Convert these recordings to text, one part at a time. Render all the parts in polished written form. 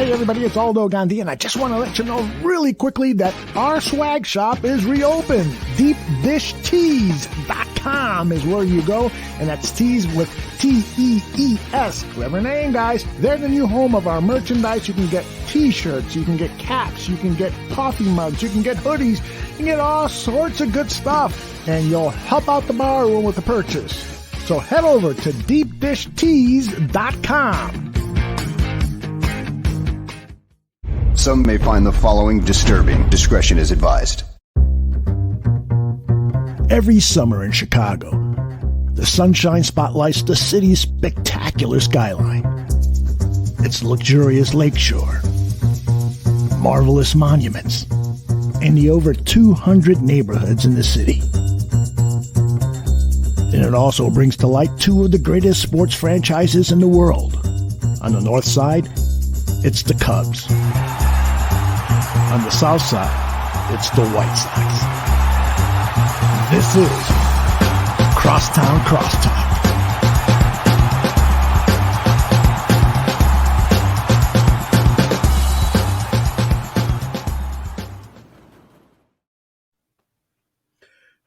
Hey everybody, it's Aldo Gandhi, and I just want to let you know really quickly that our swag shop is reopened. DeepDishTees.com is where you go, and that's tees with T-E-E-S. Clever name, guys. They're the new home of our merchandise. You can get t-shirts, you can get caps, you can get coffee mugs, you can get hoodies, you can get all sorts of good stuff, and you'll help out the bar room with the purchase. So head over to DeepDishTees.com. Some may find the following disturbing. Discretion is advised. Every summer in Chicago, the sunshine spotlights the city's spectacular skyline. Its luxurious lakeshore, marvelous monuments, and the over 200 neighborhoods in the city. And it also brings to light two of the greatest sports franchises in the world. On the north side, it's the Cubs. On the south side, it's the White Sox. This is Crosstown Crosstalk.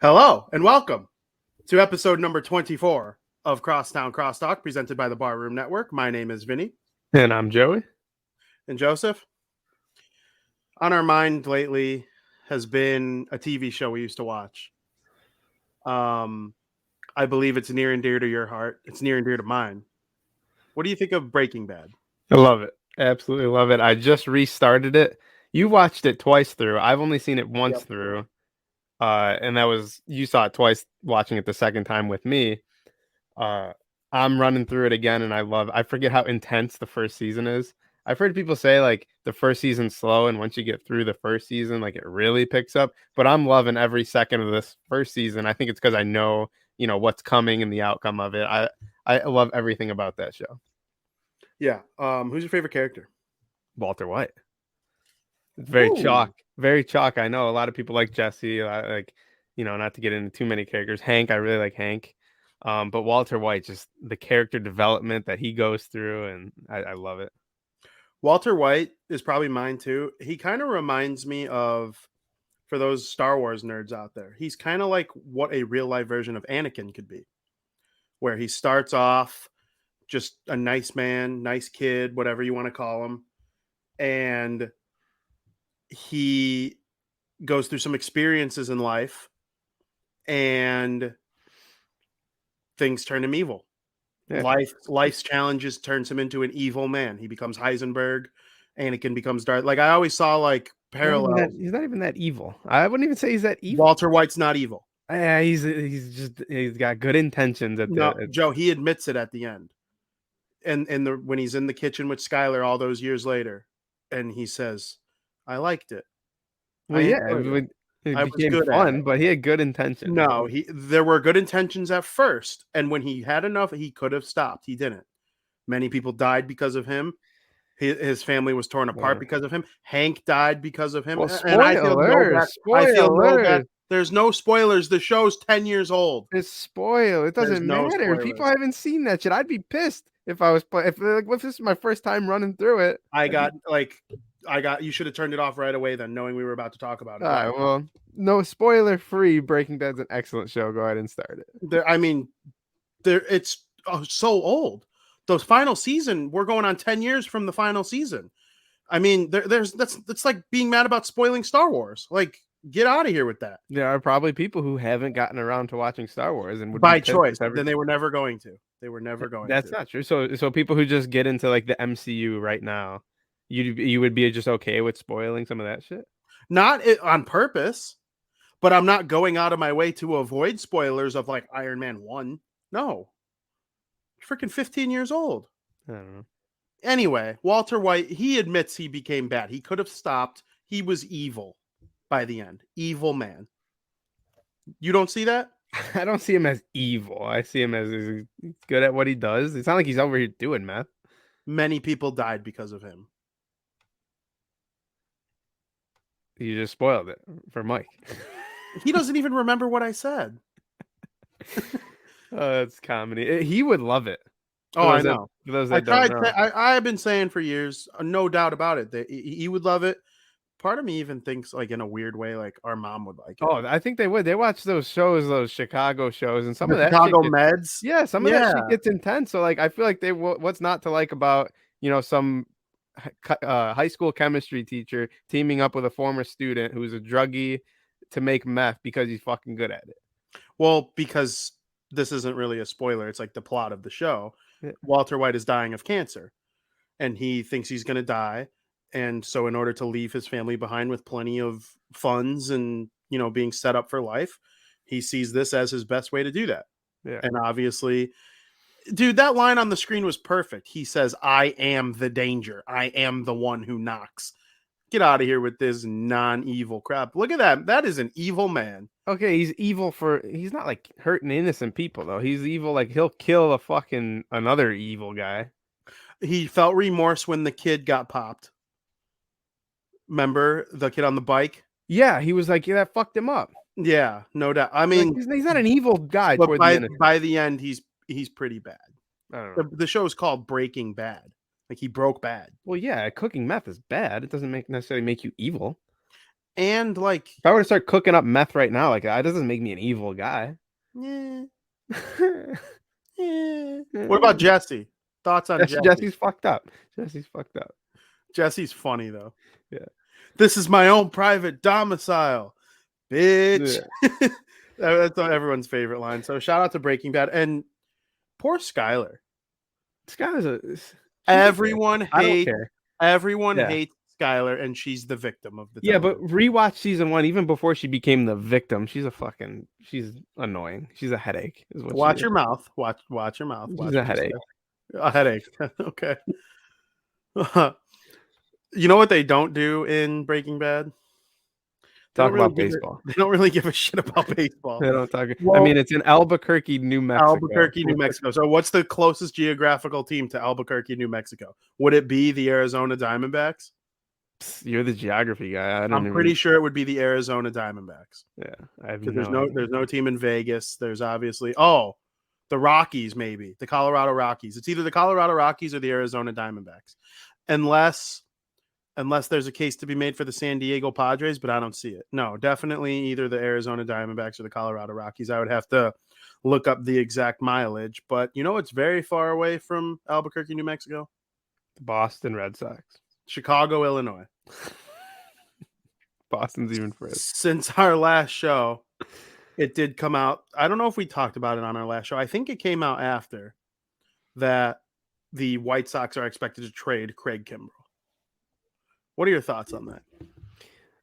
Hello and welcome to episode number 24 of Crosstown Crosstalk, presented by the Barroom Network. My name is Vinny. And I'm Joey. And Joseph. On our mind lately has been a TV show we used to watch. I believe it's near and dear to your heart. It's near and dear to mine. What do you think of Breaking Bad? I love it. Absolutely love it. I just restarted it. You watched it twice through. I've only seen it once through. And that was, you saw it twice watching it the second time with me. I'm running through it again, and I forget how intense the first season is. I've heard people say like the first season's slow, and once you get through the first season, like it really picks up. But I'm loving every second of this first season. I think it's because I know, what's coming and the outcome of it. I love everything about that show. Yeah. Who's your favorite character? Walter White. It's very chalk. I know a lot of people like Jesse. Not to get into too many characters. Hank, I really like Hank. But Walter White, just the character development that he goes through, and I love it. Walter White is probably mine too. He kind of reminds me of, for those Star Wars nerds out there, he's kind of like what a real life version of Anakin could be, where he starts off just a nice man, nice kid, whatever you want to call him. And he goes through some experiences in life and things turn him evil. Yeah. Life's challenges turns him into an evil man. He becomes Heisenberg. Anakin becomes Darth. Like I always saw like parallels. He's not even that evil. I wouldn't even say he's that evil. Walter White's not evil. Yeah, he's got good intentions Joe, he admits it at the end. And when he's in the kitchen with Skyler all those years later, and he says, "I liked it." Well, it became fun, but he had good intentions. No, there were good intentions at first, and when he had enough, he could have stopped. He didn't. Many people died because of him. His family was torn apart because of him. Hank died because of him. Well, spoilers. I feel bad. There's no spoilers. The show's 10 years old. It's spoiled. It doesn't matter. People haven't seen that shit. I'd be pissed if I was if this is my first time running through it. You should have turned it off right away then, knowing we were about to talk about it. All right, well, no spoiler free. Breaking Bad's an excellent show. Go ahead and start it. It's so old. The final season, we're going on 10 years from the final season. I mean, that's like being mad about spoiling Star Wars. Like, get out of here with that. There are probably people who haven't gotten around to watching Star Wars and would by choice. Then they were never going to. That's not true. So people who just get into like the MCU right now, you would be just okay with spoiling some of that shit? Not on purpose, but I'm not going out of my way to avoid spoilers of like Iron Man 1. No. Freaking 15 years old. I don't know. Anyway, Walter White, he admits he became bad. He could have stopped. He was evil by the end. Evil man. You don't see that? I don't see him as evil. I see him as he's good at what he does. It's not like he's over here doing meth. Many people died because of him. You just spoiled it for Mike. He doesn't even remember what I said. Oh, that's comedy. He would love it. Oh, I know. For those I that don't tried. know. I have been saying for years, no doubt about it, that he would love it. Part of me even thinks, like in a weird way, like our mom would like it. Oh, I think they would. They watch those shows, those Chicago shows, and some The of that Chicago shit Meds. yeah, some of that Yeah. shit gets intense. So like, I feel like what's not to like about some high school chemistry teacher teaming up with a former student who's a druggie to make meth because he's fucking good at it. Well, because this isn't really a spoiler. It's like the plot of the show. Yeah. Walter White is dying of cancer, and he thinks he's going to die. And so in order to leave his family behind with plenty of funds and, being set up for life, he sees this as his best way to do that. Yeah. And obviously, dude, that line on the screen was perfect. He says, "I am the danger. I am the one who knocks." Get out of here with this non-evil crap. Look at that. That is an evil man. Okay, he's evil he's not like hurting innocent people though. He's evil, like he'll kill another evil guy. He felt remorse when the kid got popped. Remember the kid on the bike? Yeah, he was like, yeah, that fucked him up. Yeah, no doubt. I mean, he's not an evil guy. But by the end, he's pretty bad. I don't know. The show is called Breaking Bad. Like he broke bad. Well, yeah, cooking meth is bad. It doesn't necessarily make you evil. And like, if I were to start cooking up meth right now, like that doesn't make me an evil guy. Yeah. What about Jesse? Thoughts on Jesse? Jesse's fucked up. Jesse's funny though. Yeah. This is my own private domicile, bitch. Yeah. That's everyone's favorite line. So shout out to Breaking Bad and poor Skyler. Everyone hates Skyler, and she's the victim of the television. But rewatch season 1 even before she became the victim. She's annoying. She's a headache. Watch your mouth. Watch your mouth. She's a headache. A headache. Okay. You know what they don't do in Breaking Bad? Talk about baseball. They don't really give a shit about baseball. They don't talk. Well, I mean, it's in Albuquerque, New Mexico. So what's the closest geographical team to Albuquerque, New Mexico? Would it be the Arizona Diamondbacks? You're the geography guy. I'm pretty sure it would be the Arizona Diamondbacks. Yeah, there's no team in Vegas. There's obviously the Rockies, maybe the Colorado Rockies. It's either the Colorado Rockies or the Arizona Diamondbacks, unless there's a case to be made for the San Diego Padres, but I don't see it. No, definitely either the Arizona Diamondbacks or the Colorado Rockies. I would have to look up the exact mileage, but it's very far away from Albuquerque, New Mexico. The Boston Red Sox. Chicago, Illinois. Boston's even further. Since our last show, it did come out. I don't know if we talked about it on our last show. I think it came out after that the White Sox are expected to trade Craig Kimbrell. What are your thoughts on that?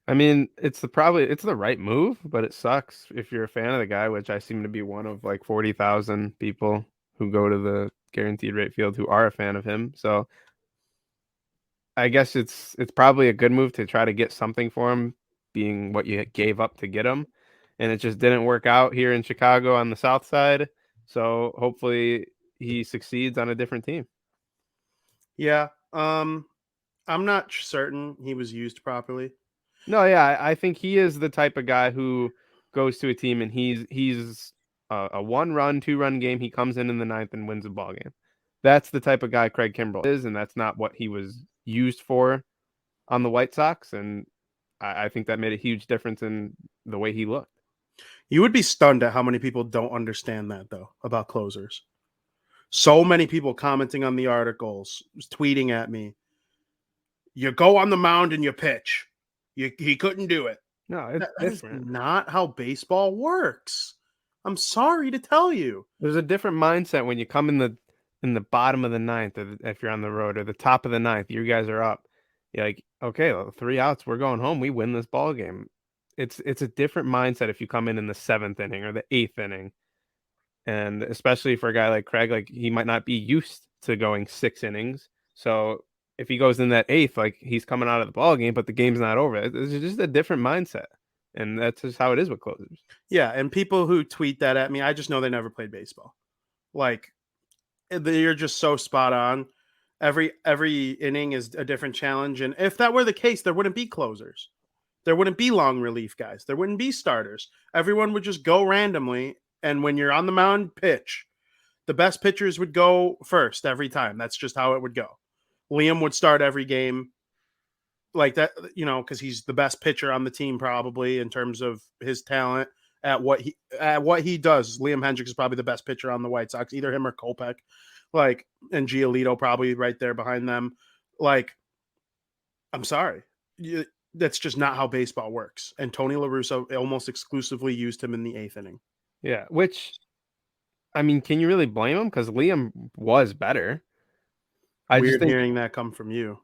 I mean, it's the right move, but it sucks if you're a fan of the guy, which I seem to be one of like 40,000 people who go to the guaranteed rate field who are a fan of him. So I guess it's probably a good move to try to get something for him, being what you gave up to get him. And it just didn't work out here in Chicago on the South Side. So hopefully he succeeds on a different team. Yeah. I'm not certain he was used properly. No, yeah, I think he is the type of guy who goes to a team and he's a 1-run, 2-run game. He comes in the 9th and wins a ball game. That's the type of guy Craig Kimbrell is, and that's not what he was used for on the White Sox. And I think that made a huge difference in the way he looked. You would be stunned at how many people don't understand that, though, about closers. So many people commenting on the articles, tweeting at me. You go on the mound and you pitch. He couldn't do it. No, it's different. That's not how baseball works. I'm sorry to tell you. There's a different mindset when you come in the bottom of the 9th, or if you're on the road, or the top of the 9th. You guys are up. You're like, okay, 3 outs, we're going home. We win this ball game. It's a different mindset if you come in the 7th inning or the 8th inning, and especially for a guy like Craig, like he might not be used to going 6 innings. So if he goes in that 8th, like he's coming out of the ball game, but the game's not over. It's just a different mindset. And that's just how it is with closers. Yeah. And people who tweet that at me, I just know they never played baseball. Like you're just so spot on. Every inning is a different challenge. And if that were the case, there wouldn't be closers. There wouldn't be long relief guys. There wouldn't be starters. Everyone would just go randomly. And when you're on the mound, pitch. the best pitchers would go first every time. That's just how it would go. Liam would start every game like that, because he's the best pitcher on the team probably in terms of his talent at what he does. Liam Hendricks is probably the best pitcher on the White Sox, either him or Kopech, and Giolito probably right there behind them. I'm sorry. That's just not how baseball works. And Tony La Russa almost exclusively used him in the 8th inning. Yeah, which, I mean, can you really blame him? Because Liam was better. Weird hearing that come from you.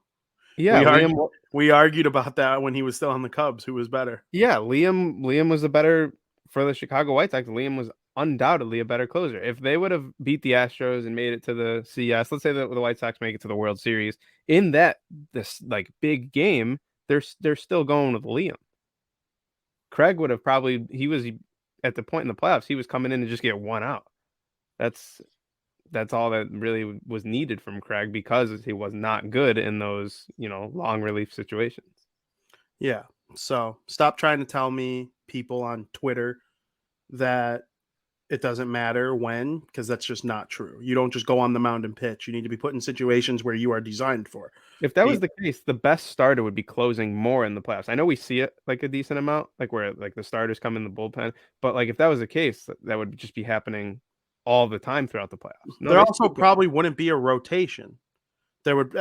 Yeah, we argued about that when he was still on the Cubs. Who was better? Yeah, Liam was the better for the Chicago White Sox. Liam was undoubtedly a better closer. If they would have beat the Astros and made it to the CS, let's say that the White Sox make it to the World Series, in this big game, they're still going with Liam. Craig would have he was at the point in the playoffs, he was coming in to just get one out. That's all that really was needed from Craig because he was not good in those, long relief situations. Yeah. So stop trying to tell me, people on Twitter, that it doesn't matter when, because that's just not true. You don't just go on the mound and pitch. You need to be put in situations where you are designed for. If that was the case, the best starter would be closing more in the playoffs. I know we see it a decent amount, where the starters come in the bullpen, but if that was the case, that would just be happening all the time throughout the playoffs. There also probably wouldn't be a rotation. There would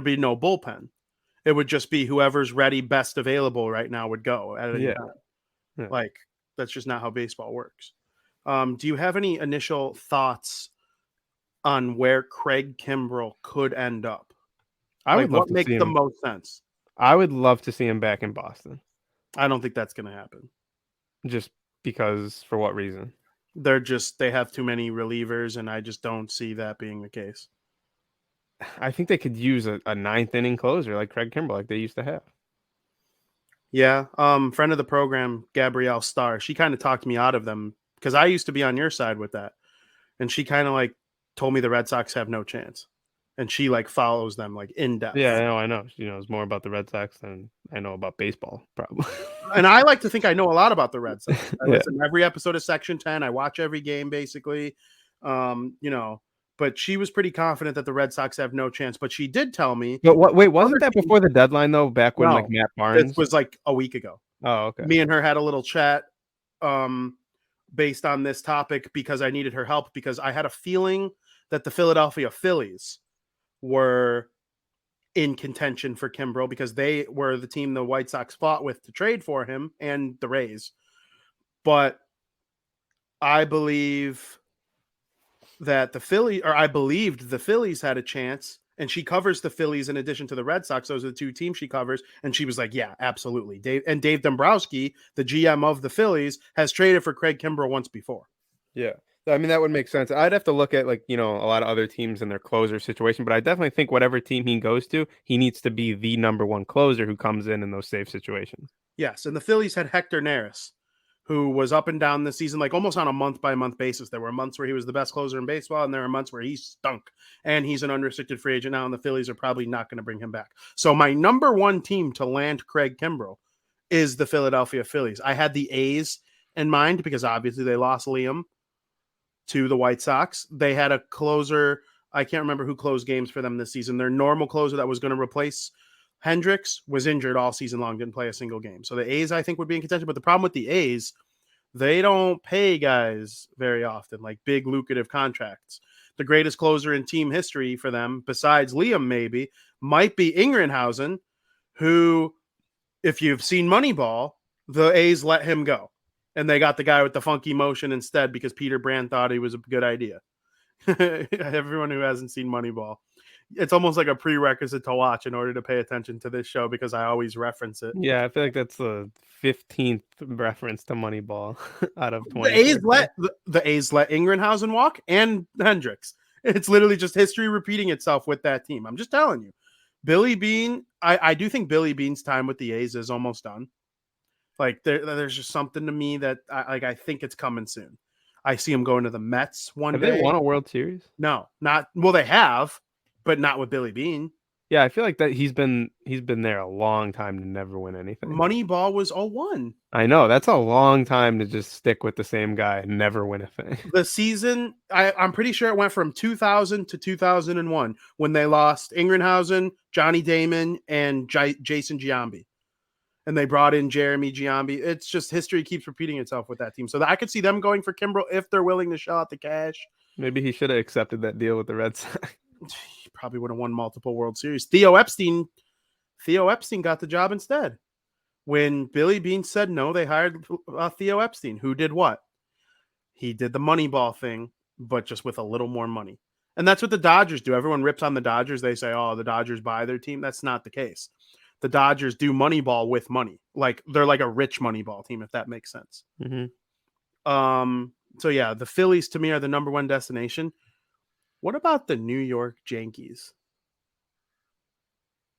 be no bullpen. It would just be whoever's ready, best available right now would go at any time. Yeah. That's just not how baseball works. Do you have any initial thoughts on where Craig Kimbrel could end up? I would love what makes the most sense? I would love to see him back in Boston. I don't think that's going to happen. Just because, for what reason? They have too many relievers, and I just don't see that being the case. I think they could use a 9th inning closer like Craig Kimbrel, like they used to have. Yeah. Friend of the program, Gabrielle Starr, she kind of talked me out of them because I used to be on your side with that. And she kind of told me the Red Sox have no chance. And she follows them in depth. Yeah, I know. She knows more about the Red Sox than I know about baseball, probably. And I like to think I know a lot about the Red Sox. I listen to every episode of Section 10. I watch every game, basically. But she was pretty confident that the Red Sox have no chance. But she did tell me. But wait, wasn't that before the deadline, though, back when Matt Barnes? It was a week ago. Oh, okay. Me and her had a little chat based on this topic because I needed her help because I had a feeling that the Philadelphia Phillies were in contention for Kimbrel because they were the team the White Sox fought with to trade for him, and the Rays. But I believe that I believed the Phillies had a chance, and she covers the Phillies in addition to the Red Sox. Those are the two teams she covers. And she was like, yeah, absolutely. Dave Dombrowski, the GM of the Phillies, has traded for Craig Kimbrel once before. Yeah. I mean, that would make sense. I'd have to look at a lot of other teams and their closer situation, but I definitely think whatever team he goes to, he needs to be the number one closer who comes in those safe situations. Yes. And the Phillies had Hector Neris, who was up and down this season, almost on a month-by-month basis. There were months where he was the best closer in baseball, and there are months where he stunk. And he's an unrestricted free agent now, and the Phillies are probably not going to bring him back. So my number one team to land Craig Kimbrel is the Philadelphia Phillies. I had the A's in mind because obviously they lost Liam to the White Sox. They had a closer. I can't remember who closed games for them this season. Their normal closer that was going to replace Hendricks was injured all season long, didn't play a single game. So the A's, I think, would be in contention. But the problem with the A's, they don't pay guys very often, big lucrative contracts. The greatest closer in team history for them, besides Liam maybe, might be Ingrenhausen, who, if you've seen Moneyball, the A's let him go. And they got the guy with the funky motion instead because Peter Brand thought he was a good idea. Everyone who hasn't seen Moneyball, it's almost like a prerequisite to watch in order to pay attention to this show because I always reference it. Yeah, I feel like that's the 15th reference to Moneyball out of 20. The A's let Ingrenhausen walk and Hendricks. It's literally just history repeating itself with that team. I'm just telling you. Billy Beane, I do think Billy Beane's time with the A's is almost done. There's just something to me that I think it's coming soon. I see him going to the Mets one day. Have they won a World Series? No, not well. They have, but not with Billy Beane. Yeah, I feel like that he's been there a long time to never win anything. Moneyball was 01. I know that's a long time to just stick with the same guy and never win a thing. The season, I'm pretty sure it went from 2000 to 2001 when they lost Ingrenhausen, Johnny Damon, and Jason Giambi. And they brought in Jeremy Giambi. It's just history keeps repeating itself with that team. So I could see them going for Kimbrel if they're willing to shell out the cash. Maybe he should have accepted that deal with the Red Sox. He probably would have won multiple World Series. Theo Epstein got the job instead. When Billy Beane said no, they hired Theo Epstein, who did what? He did the Moneyball thing, but just with a little more money. And that's what the Dodgers do. Everyone rips on the Dodgers. They say, oh, the Dodgers buy their team. That's not the case. The Dodgers do Moneyball with money. Like they're like a rich Moneyball team, if that makes sense. Mm-hmm. So yeah, the Phillies to me are the number one destination. What about the New York Yankees?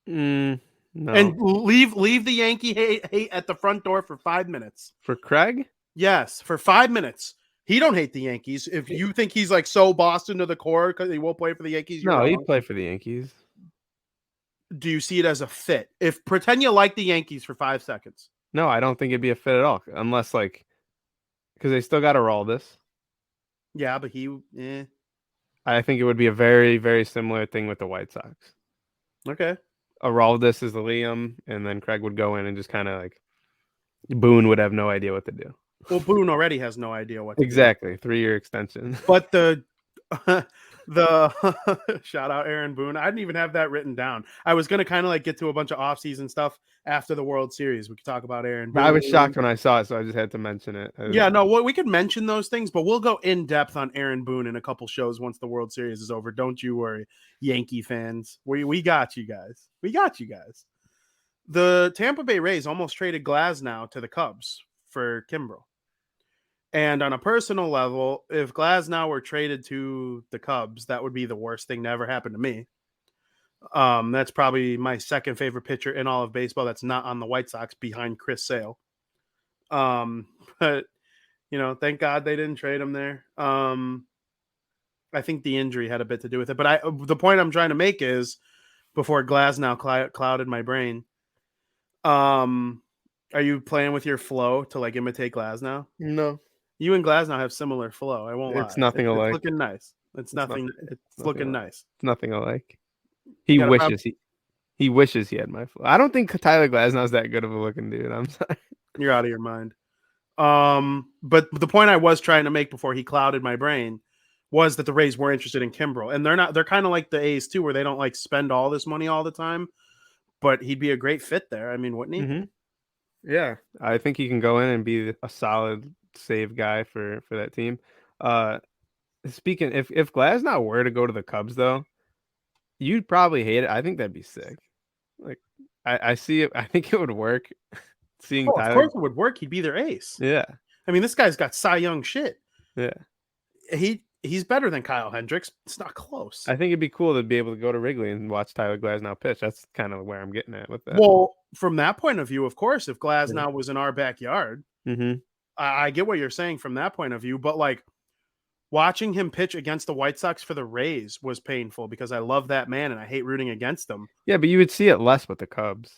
No. And leave the Yankee hate at the front door for 5 minutes. For Craig? Yes, for 5 minutes. He don't hate the Yankees. If you think he's like so Boston to the core because he won't play for the Yankees, No, he'd play for the Yankees. Do you see it as a fit? If pretend you like the Yankees for 5 seconds. No, I don't think it'd be a fit at all, unless like because they still got Aroldis. Yeah, but I think it would be a very, very similar thing with the White Sox. Okay. Aroldis is the Liam, and then Craig would go in and just kind of like Boone would have no idea what to do. Well, Boone already has no idea what to exactly. 3-year extension. But the shout out Aaron Boone. I didn't even have that written down. I was gonna kind of like get to a bunch of off-season stuff after the World Series. We could talk about Aaron Boone. I was shocked when I saw it, so I just had to mention it. Yeah, no, we could mention those things, but we'll go in depth on Aaron Boone in a couple shows once the World Series is over. Don't you worry, Yankee fans. We got you guys. We got you guys. The Tampa Bay Rays almost traded Glasnow to the Cubs for Kimbrel. And on a personal level, if Glasnow were traded to the Cubs, that would be the worst thing to ever happen to me. That's probably my second favorite pitcher in all of baseball that's not on the White Sox behind Chris Sale. But, thank God they didn't trade him there. I think the injury had a bit to do with it. But the point I'm trying to make is, before Glasnow clouded my brain, are you playing with your flow to like imitate Glasnow? No. You and Glasnow have similar flow. I won't lie. It's nothing alike. It's looking nice. It's looking nice. It's nothing alike. He wishes he had my flow. I don't think Tyler Glasnow's that good of a looking dude. I'm sorry. You're out of your mind. But the point I was trying to make before he clouded my brain was that the Rays were interested in Kimbrel, and they're kind of like the A's too, where they don't like spend all this money all the time. But he'd be a great fit there. I mean, wouldn't he? Mm-hmm. Yeah, I think he can go in and be a solid save guy for that team. Speaking, if Glasnow were to go to the Cubs though, you'd probably hate it. I think that'd be sick. Like I see it. I think it would work. Seeing Tyler, of course it would work. He'd be their ace. Yeah. I mean, this guy's got Cy Young shit. Yeah. He's better than Kyle Hendricks. It's not close. I think it'd be cool to be able to go to Wrigley and watch Tyler Glasnow pitch. That's kind of where I'm getting at with that. Well, from that point of view, of course, if Glasnow was in our backyard, I get what you're saying from that point of view. But like watching him pitch against the White Sox for the Rays was painful because I love that man and I hate rooting against him. Yeah, but you would see it less with the Cubs.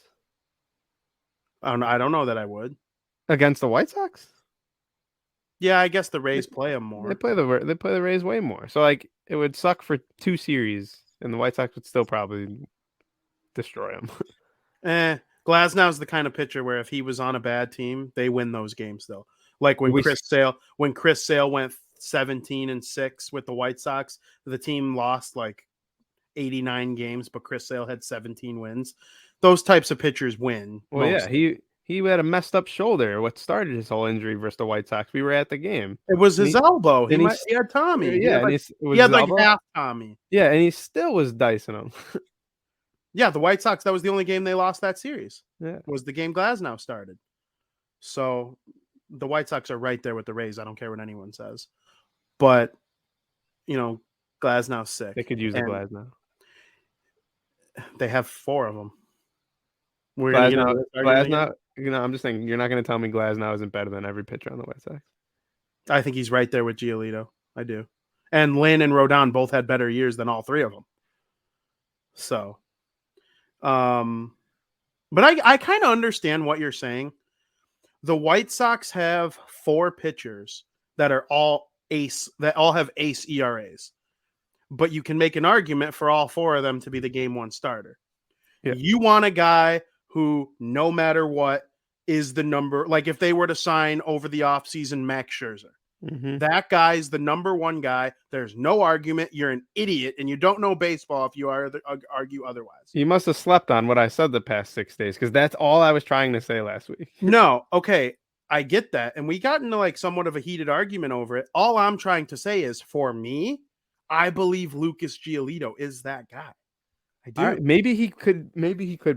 I don't know that I would. Against the White Sox? Yeah, I guess the Rays play him more. They play the Rays way more. So like it would suck for 2 series, and the White Sox would still probably destroy them. Glasnow's the kind of pitcher where if he was on a bad team, they win those games though. Like when Chris Sale went 17-6 with the White Sox, the team lost like 89 games, but Chris Sale had 17 wins. Those types of pitchers win. Well, mostly. Yeah, he had a messed up shoulder. What started his whole injury versus the White Sox? We were at the game. It was his elbow. He had Tommy. Yeah, he had like half Tommy. Yeah, and he still was dicing him. Yeah, the White Sox, that was the only game they lost that series. Yeah. Was the game Glasnow started. So the White Sox are right there with the Rays. I don't care what anyone says. But, Glasnow's sick. They could use a Glasnow. They have 4 of them. Glasnow, I'm just thinking, you're not going to tell me Glasnow isn't better than every pitcher on the White Sox. I think he's right there with Giolito. I do. And Lynn and Rodon both had better years than all 3 of them. So, But I kind of understand what you're saying. The White Sox have 4 pitchers that are all have ace ERAs. But you can make an argument for all 4 of them to be the game 1 starter. Yeah. You want a guy who, no matter what, is the number, like if they were to sign over the offseason Max Scherzer. That guy's the number 1 guy. There's no argument. You're an idiot and you don't know baseball if you argue otherwise. You must have slept on what I said the past 6 days, because that's all I was trying to say last week. No, okay, I get that. And we got into like somewhat of a heated argument over it. All I'm trying to say is, for me, I believe Lucas Giolito is that guy. I do. Right, maybe he could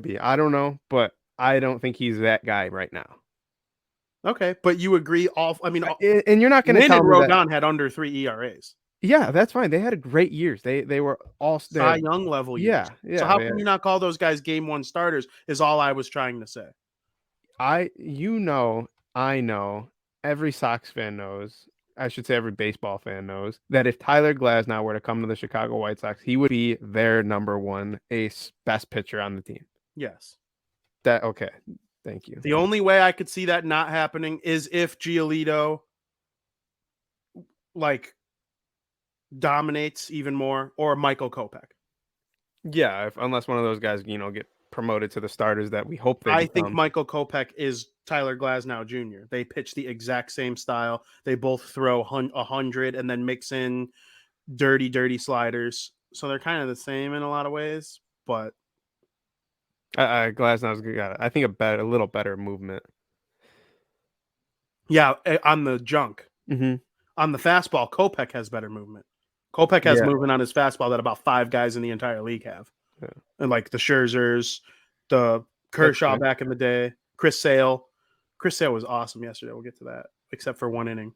be. I don't know, but I don't think he's that guy right now. Okay, but you agree and you're not going to tell me Rodon had under 3 ERAs. Yeah, that's fine. They had great years. They were all Cy Young level years. Yeah. So how can you not call those guys game 1 starters is all I was trying to say. I know, every Sox fan knows, I should say every baseball fan knows, that if Tyler Glasnow were to come to the Chicago White Sox, he would be their number 1 ace, best pitcher on the team. Yes. Okay. Thank you. The only way I could see that not happening is if Giolito like dominates even more, or Michael Kopech. Yeah, unless one of those guys, get promoted to the starters that we hope they I think Michael Kopech is Tyler Glasnow Jr. They pitch the exact same style. They both throw 100 and then mix in dirty sliders. So they're kind of the same in a lot of ways, but Glasnow's got, I think, a little better movement. Yeah, on the junk. On the fastball, Kopech has better movement. Kopech has movement on his fastball that about 5 guys in the entire league have. Yeah. And like the Scherzers, the Kershaw back in the day, Chris Sale. Chris Sale was awesome yesterday. We'll get to that, except for 1 inning.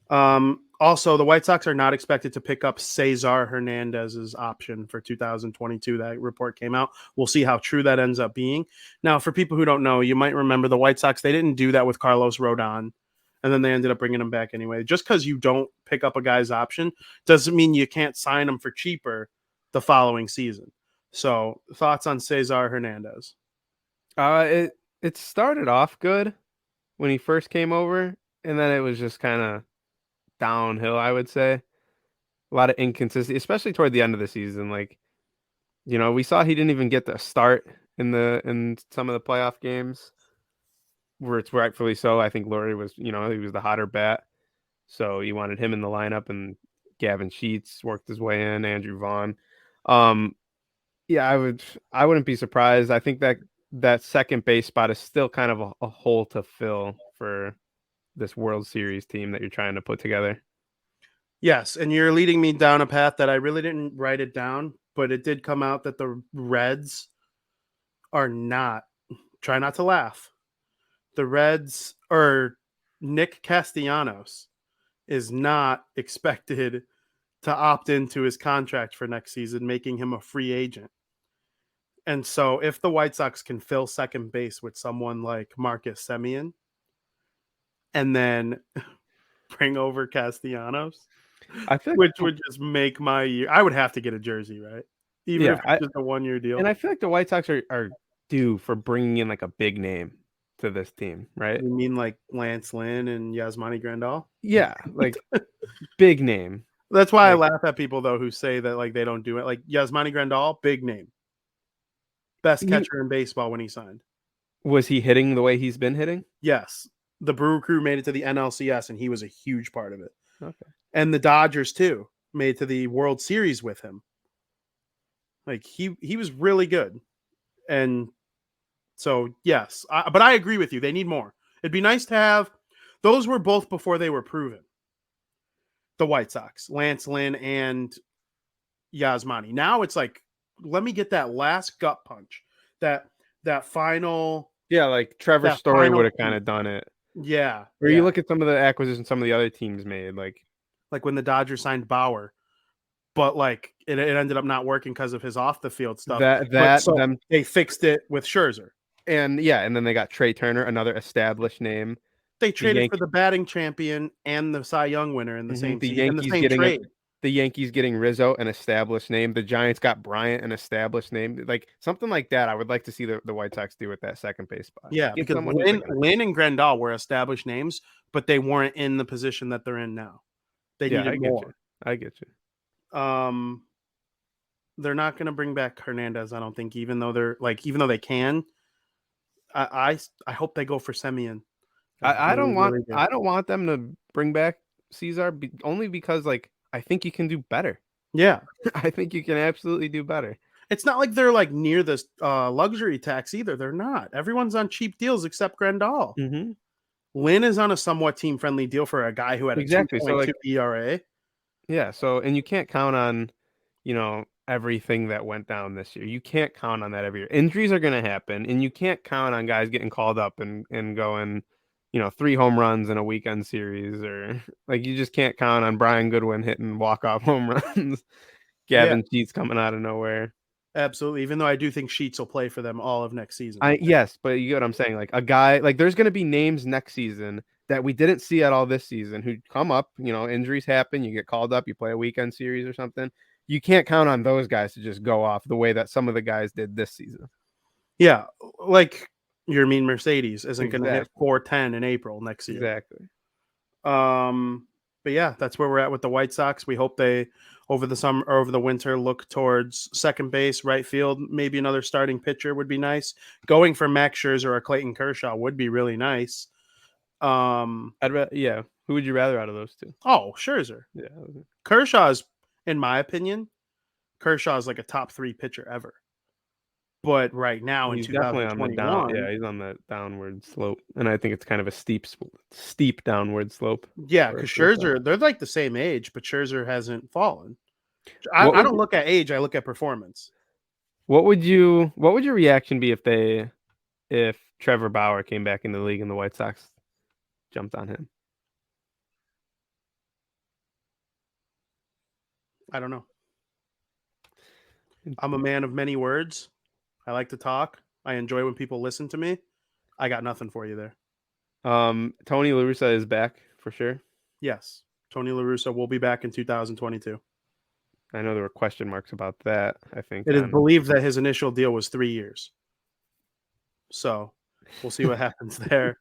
Also, the White Sox are not expected to pick up Cesar Hernandez's option for 2022. That report came out. We'll see how true that ends up being. Now, for people who don't know, you might remember the White Sox, they didn't do that with Carlos Rodon, and then they ended up bringing him back anyway. Just because you don't pick up a guy's option doesn't mean you can't sign him for cheaper the following season. So, thoughts on Cesar Hernandez? It started off good when he first came over, and then it was just kind of downhill, I would say. A lot of inconsistency, especially toward the end of the season. Like, we saw he didn't even get the start in some of the playoff games, where it's rightfully so. I think Laurie was, he was the hotter bat, so you wanted him in the lineup, and Gavin Sheets worked his way in, Andrew Vaughn. Yeah, I wouldn't be surprised. I think that second base spot is still kind of a hole to fill for this World Series team that you're trying to put together. Yes, and you're leading me down a path that I really didn't write it down, but it did come out that the Reds are not, try not to laugh, the Reds, or Nick Castellanos, is not expected to opt into his contract for next season, making him a free agent. And so if the White Sox can fill second base with someone like Marcus Semien and then bring over Castellanos, which would just make my year. I would have to get a jersey, right? Even if it's just a 1-year deal. And I feel like the White Sox are due for bringing in like a big name to this team, right? You mean like Lance Lynn and Yasmani Grandal? Yeah, like big name. That's why I laugh at people, though, who say that like they don't do it. Like Yasmani Grandal, big name. Best catcher in baseball when he signed. Was he hitting the way he's been hitting? Yes. The Brew Crew made it to the NLCS, and he was a huge part of it. Okay. And the Dodgers, too, made it to the World Series with him. Like, he was really good. And so, yes. But I agree with you. They need more. It'd be nice to have... Those were both before they were proven. The White Sox. Lance Lynn and Yasmani. Now it's like, let me get that last gut punch. That final... Yeah, like Trevor Story would have kind of done it. Yeah. Or you look at some of the acquisitions some of the other teams made, like when the Dodgers signed Bauer, but like it ended up not working because of his off the field stuff. They fixed it with Scherzer. And then they got Trey Turner, another established name. They traded for the batting champion and the Cy Young winner in the same trade. the Yankees getting Rizzo, an established name. The Giants got Bryant, an established name. Like something like that, I would like to see the White Sox do with that second base spot. Yeah, Get because someone who's like Lynn and Grandal were established names, but they weren't in the position that they're in now. They yeah, needed more. I get you. They're not going to bring back Hernandez, I don't think, even though they can. I hope they go for Semien. I don't want them to bring back Cesar only because like I think you can do better. Yeah. I think you can absolutely do better. It's not like they're like near this luxury tax either. They're not. Everyone's on cheap deals except Grandal. Mm-hmm. Lynn is on a somewhat team-friendly deal for a guy who had a 2.2 So like, ERA. Yeah, so and you can't count on, everything that went down this year. You can't count on that every year. Injuries are going to happen, and you can't count on guys getting called up and going, 3 home runs in a weekend series, or like you just can't count on Brian Goodwin hitting walk-off home runs, Gavin Sheets coming out of nowhere. Absolutely. Even though I do think Sheets will play for them all of next season. Yes, but you get what I'm saying. Like a guy, like there's going to be names next season that we didn't see at all this season who come up. Injuries happen. You get called up. You play a weekend series or something. You can't count on those guys to just go off the way that some of the guys did this season. Yeah, like your mean Mercedes isn't going to hit 410 in April next year. Exactly. But yeah, that's where we're at with the White Sox. We hope they over the summer or over the winter look towards second base, right field. Maybe another starting pitcher would be nice. Going for Max Scherzer or Clayton Kershaw would be really nice. Who would you rather out of those two? Oh, Scherzer. Yeah, Kershaw is, in my opinion, Kershaw is like a top 3 pitcher ever. But right now he's in definitely on the down. 2021, Yeah, he's on the downward slope, and I think it's kind of a steep downward slope. Yeah, because Scherzer, they're like the same age, but Scherzer hasn't fallen. I don't look at age; I look at performance. What would your reaction be if Trevor Bauer came back in the league and the White Sox jumped on him? I don't know. I'm a man of many words. I like to talk. I enjoy when people listen to me. I got nothing for you there. Tony La Russa is back for sure. Yes, Tony La Russa will be back in 2022. I know there were question marks about that. I think it is believed that his initial deal was 3 years. So we'll see what happens there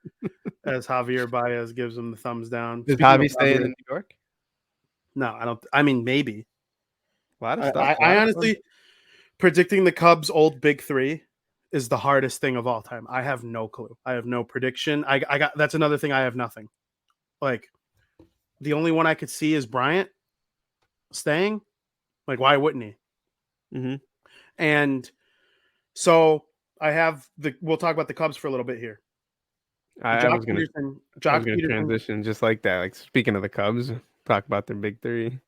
as Javier Baez gives him the thumbs down. Is Javi staying in New York? No, I don't. I mean, maybe. A lot of stuff. I honestly, predicting the Cubs' old big 3 is the hardest thing of all time. I have no clue. I have no prediction. I got that's another thing. I have nothing. Like the only one I could see is Bryant staying. Like, why wouldn't he? Mm-hmm. And so I have we'll talk about the Cubs for a little bit here. I was going to transition just like that. Like speaking of the Cubs, talk about their big 3.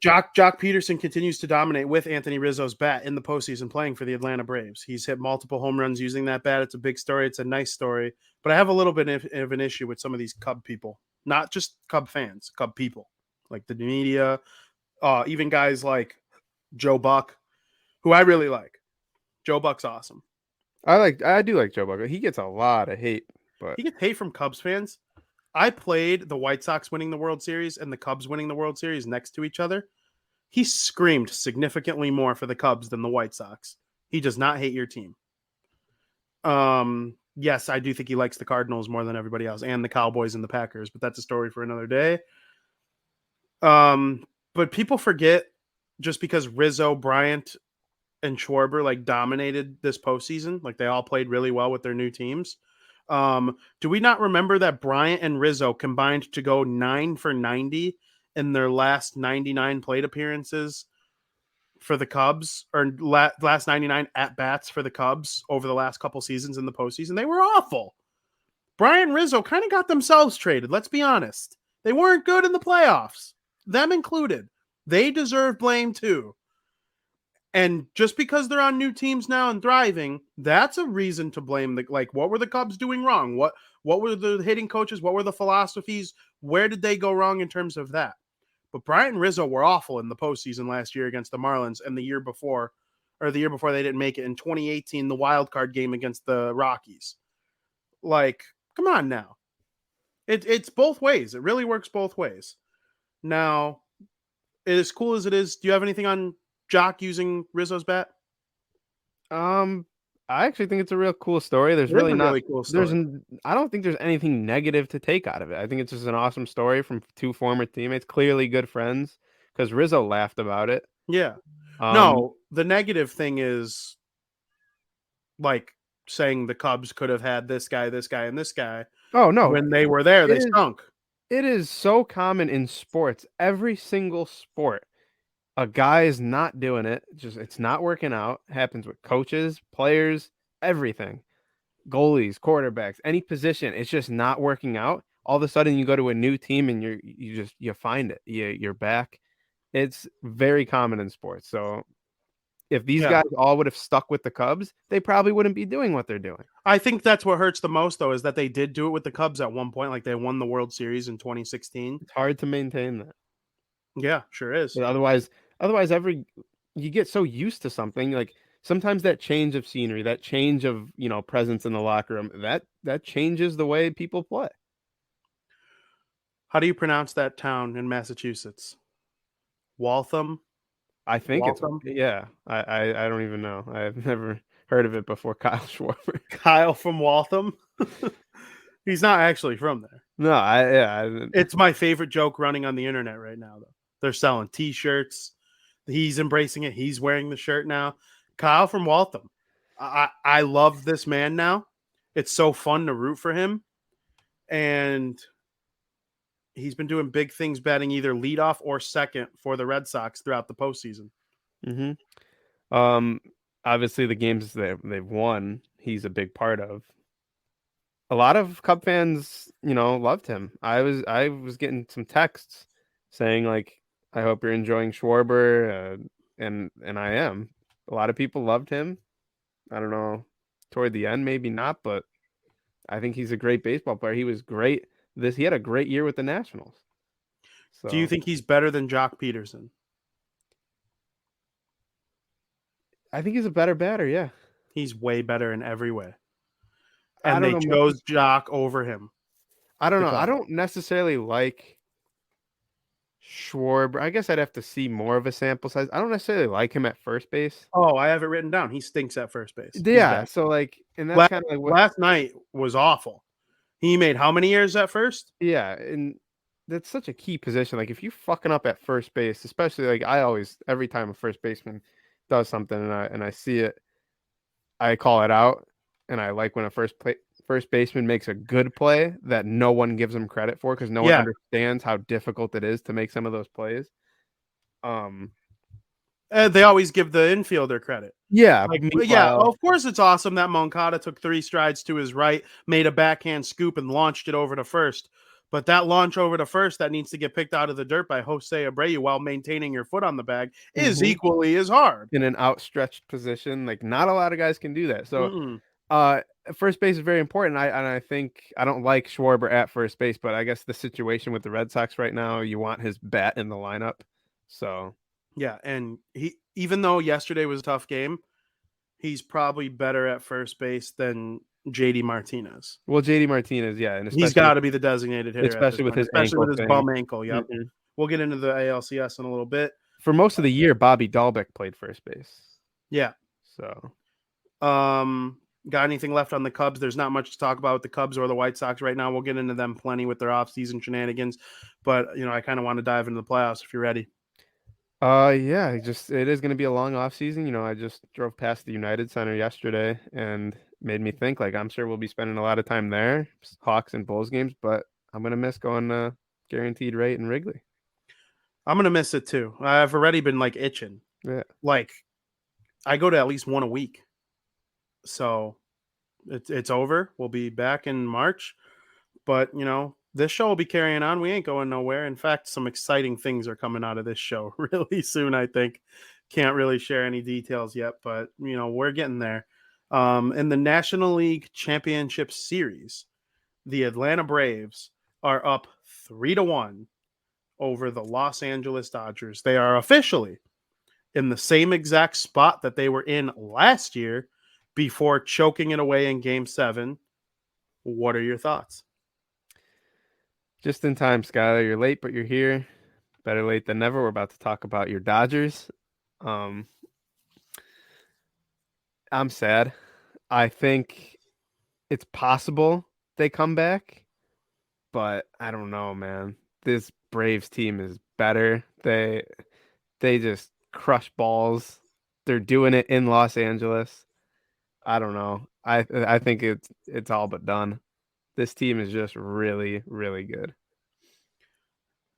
Jock Peterson continues to dominate with Anthony Rizzo's bat in the postseason, playing for the Atlanta Braves. He's hit multiple home runs using that bat. It's a big story. It's a nice story. But I have a little bit of an issue with some of these Cub people, not just Cub fans, Cub people, like the media, even guys like Joe Buck, who I really like. Joe Buck's awesome. I do like Joe Buck. He gets a lot of hate, but he gets hate from Cubs fans. I played the White Sox winning the World Series and the Cubs winning the World Series next to each other. He screamed significantly more for the Cubs than the White Sox. He does not hate your team. Yes, I do think he likes the Cardinals more than everybody else and the Cowboys and the Packers, but that's a story for another day. But people forget just because Rizzo, Bryant, and Schwarber like dominated this postseason, like they all played really well with their new teams. Do we not remember that Bryant and Rizzo combined to go 9 for 90 in their last 99 plate appearances for the Cubs, or last 99 at bats for the Cubs over the last couple seasons in the postseason? They were awful. Bryant and Rizzo kind of got themselves traded. Let's be honest. They weren't good in the playoffs, them included. They deserve blame too. And just because they're on new teams now and thriving, that's a reason to blame. What were the Cubs doing wrong? What were the hitting coaches? What were the philosophies? Where did they go wrong in terms of that? But Bryant and Rizzo were awful in the postseason last year against the Marlins, and the year before they didn't make it in 2018, the wild card game against the Rockies. Like, come on now. It's both ways. It really works both ways. Now, as cool as it is, do you have anything on Jock using Rizzo's bat? I actually think it's a real cool story. There's It is really a not. really cool story. I don't think there's anything negative to take out of it. I think it's just an awesome story from two former teammates, clearly good friends. Because Rizzo laughed about it. Yeah. Um, No, the negative thing is like saying the Cubs could have had this guy, and this guy. oh no, When they were there, it they is. stunk. It is so common in sports. Every single sport, a guy is not doing it. Just it's not working out. Happens with coaches, players, everything. Goalies, quarterbacks, any position, it's just not working out. All of a sudden you go to a new team and you find it. You're back. It's very common in sports. So if these Yeah. guys all would have stuck with the Cubs, they probably wouldn't be doing what they're doing. I think that's what hurts the most, though, is that they did do it with the Cubs at one point. Like they won the World Series in 2016. It's hard to maintain that. Yeah, sure is. But otherwise you get so used to something like sometimes that change of scenery, that change of, presence in the locker room, that changes the way people play. How do you pronounce that town in Massachusetts? Waltham? I think Waltham? yeah. I don't even know. I've never heard of it before. Kyle Schwarber. Kyle from Waltham? He's not actually from there. No, It's my favorite joke running on the internet right now, though. They're selling T-shirts. He's embracing it. He's wearing the shirt now. Kyle from Waltham. I love this man now. It's so fun to root for him. And he's been doing big things, batting either leadoff or second for the Red Sox throughout the postseason. Obviously the games they've won, he's a big part of. A lot of Cub fans, loved him. I was getting some texts saying like, I hope you're enjoying Schwarber, and I am. A lot of people loved him. I don't know, toward the end maybe not, but I think he's a great baseball player. He was great. He had a great year with the Nationals. So Do you think he's better than Jock Peterson? I think he's a better batter, yeah. He's way better in every way. I And don't they know. chose Jock over him. I don't know. I don't necessarily like Schwarber. I guess I'd have to see more of a sample size. I don't necessarily like him at first base. Oh, I have it written down. He stinks at first base. He's Yeah, bad. so and that's kind of like what. Last night was awful. He made how many years at first? Yeah, and that's such a key position. Like if you fucking up at first base, especially like every time a first baseman does something and I see it, I call it out, and I like when a first baseman makes a good play that no one gives him credit for because no one understands how difficult it is to make some of those plays. They always give the infielder credit. Yeah, of course it's awesome that Moncada took 3 strides to his right, made a backhand scoop, and launched it over to first. But that launch over to first that needs to get picked out of the dirt by Jose Abreu while maintaining your foot on the bag is equally as hard. In an outstretched position. Like not a lot of guys can do that. So first base is very important. I think I don't like Schwarber at first base, but I guess the situation with the Red Sox right now, you want his bat in the lineup. So yeah, and he, even though yesterday was a tough game, he's probably better at first base than JD Martinez. Well, JD Martinez, yeah, and he's got to be the designated hitter, especially with his bum ankle. Yep. We'll get into the ALCS in a little bit. For most of the year, Bobby Dahlbeck played first base. Yeah. So, got anything left on the Cubs? There's not much to talk about with the Cubs or the White Sox right now. We'll get into them plenty with their offseason shenanigans, but I kind of want to dive into the playoffs if you're ready. Yeah, it is going to be a long off season. I just drove past the United Center yesterday and made me think like I'm sure we'll be spending a lot of time there, Hawks and Bulls games, but I'm going to miss going to Guaranteed Rate in Wrigley. I'm going to miss it too. I've already been like itching. Yeah. Like I go to at least one a week. So it's over. We'll be back in March, but this show will be carrying on. We ain't going nowhere. In fact, some exciting things are coming out of this show really soon, I think. Can't really share any details yet, but, we're getting there. In the National League Championship Series, the Atlanta Braves are up 3-1 over the Los Angeles Dodgers. They are officially in the same exact spot that they were in last year before choking it away in Game 7. What are your thoughts? Just in time, Skyler. You're late, but you're here. better late than never. We're about to talk about your Dodgers. I'm sad. I think it's possible they come back, but I don't know, man. This Braves team is better. They just crush balls. They're doing it in Los Angeles. I don't know. I think it's all but done. This team is just really, really good.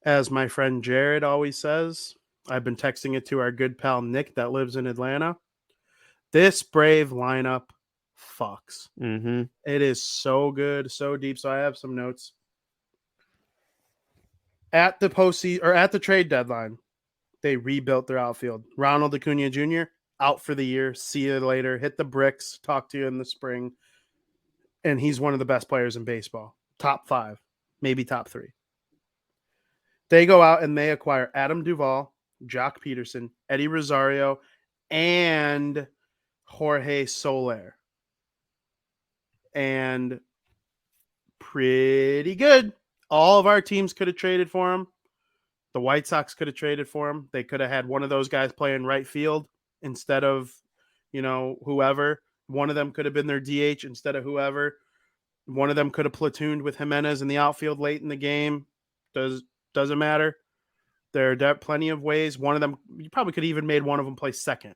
As my friend Jared always says, I've been texting it to our good pal Nick that lives in Atlanta. This Brave lineup fucks. Mm-hmm. It is so good, so deep. So I have some notes. At the postseason or at the trade deadline, they rebuilt their outfield. Ronald Acuna Jr. out for the year. See you later. Hit the bricks. Talk to you in the spring. And he's one of the best players in baseball. Top 5, maybe top 3. They go out and they acquire Adam Duvall, Jock Peterson, Eddie Rosario, and Jorge Soler. And pretty good. All of our teams could have traded for him. The White Sox could have traded for him. They could have had one of those guys play in right field instead of, whoever. One of them could have been their DH instead of whoever. One of them could have platooned with Hernandez in the outfield late in the game. Doesn't matter. There are plenty of ways. One of them, you probably could have even made one of them play second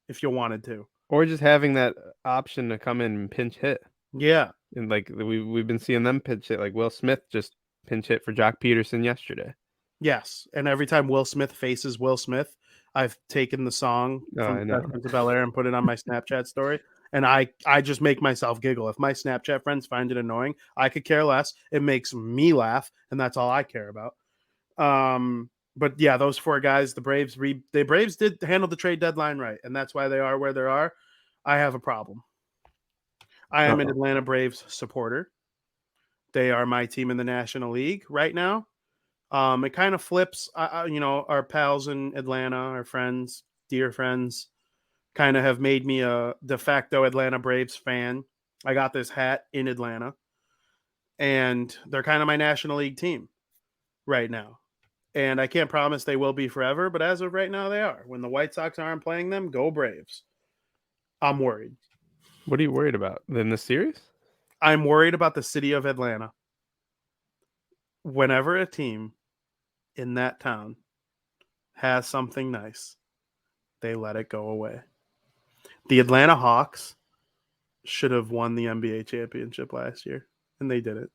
if you wanted to. Or just having that option to come in and pinch hit. Yeah. And like we've been seeing them pinch hit. Like Will Smith just pinch hit for Jock Peterson yesterday. Yes. And every time Will Smith faces Will Smith, I've taken the song from Prince of Bel-Air and put it on my Snapchat story. And I just make myself giggle. If my Snapchat friends find it annoying, I could care less. It makes me laugh, and that's all I care about. But yeah, those 4 guys, the Braves did handle the trade deadline right, and that's why they are where they are. I have a problem. I am an Atlanta Braves supporter. They are my team in the National League right now. It kind of flips. Our pals in Atlanta, our friends, dear friends, kind of have made me a de facto Atlanta Braves fan. I got this hat in Atlanta, and they're kind of my National League team right now. And I can't promise they will be forever, but as of right now, they are. When the White Sox aren't playing them, go Braves. I'm worried. What are you worried about in this series? I'm worried about the city of Atlanta. Whenever a team in that town has something nice, they let it go away. The Atlanta Hawks should have won the NBA championship last year, and they didn't.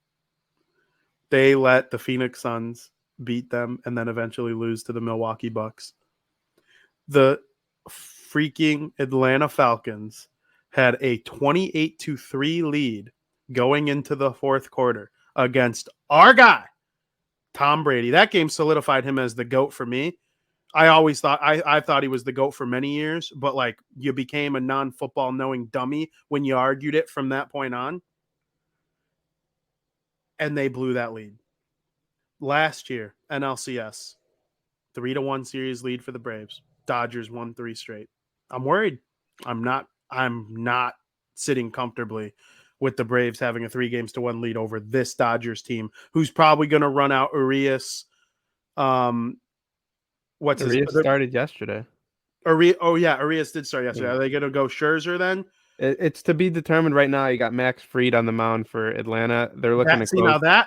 They let the Phoenix Suns beat them and then eventually lose to the Milwaukee Bucks. The freaking Atlanta Falcons had a 28-3 lead going into the 4th quarter against our guy, Tom Brady. That game solidified him as the GOAT for me. I always thought I thought he was the GOAT for many years, but like you became a non-football knowing dummy when you argued it from that point on. And they blew that lead. Last year, NLCS, 3-1 series lead for the Braves. Dodgers won 3 straight. I'm worried. I'm not sitting comfortably with the Braves having a 3-1 lead over this Dodgers team, who's probably going to run out Urias. Urias started yesterday. Urias did start yesterday. Are they going to go Scherzer then? It's to be determined right now. You got Max Fried on the mound for Atlanta. They're looking to close. Now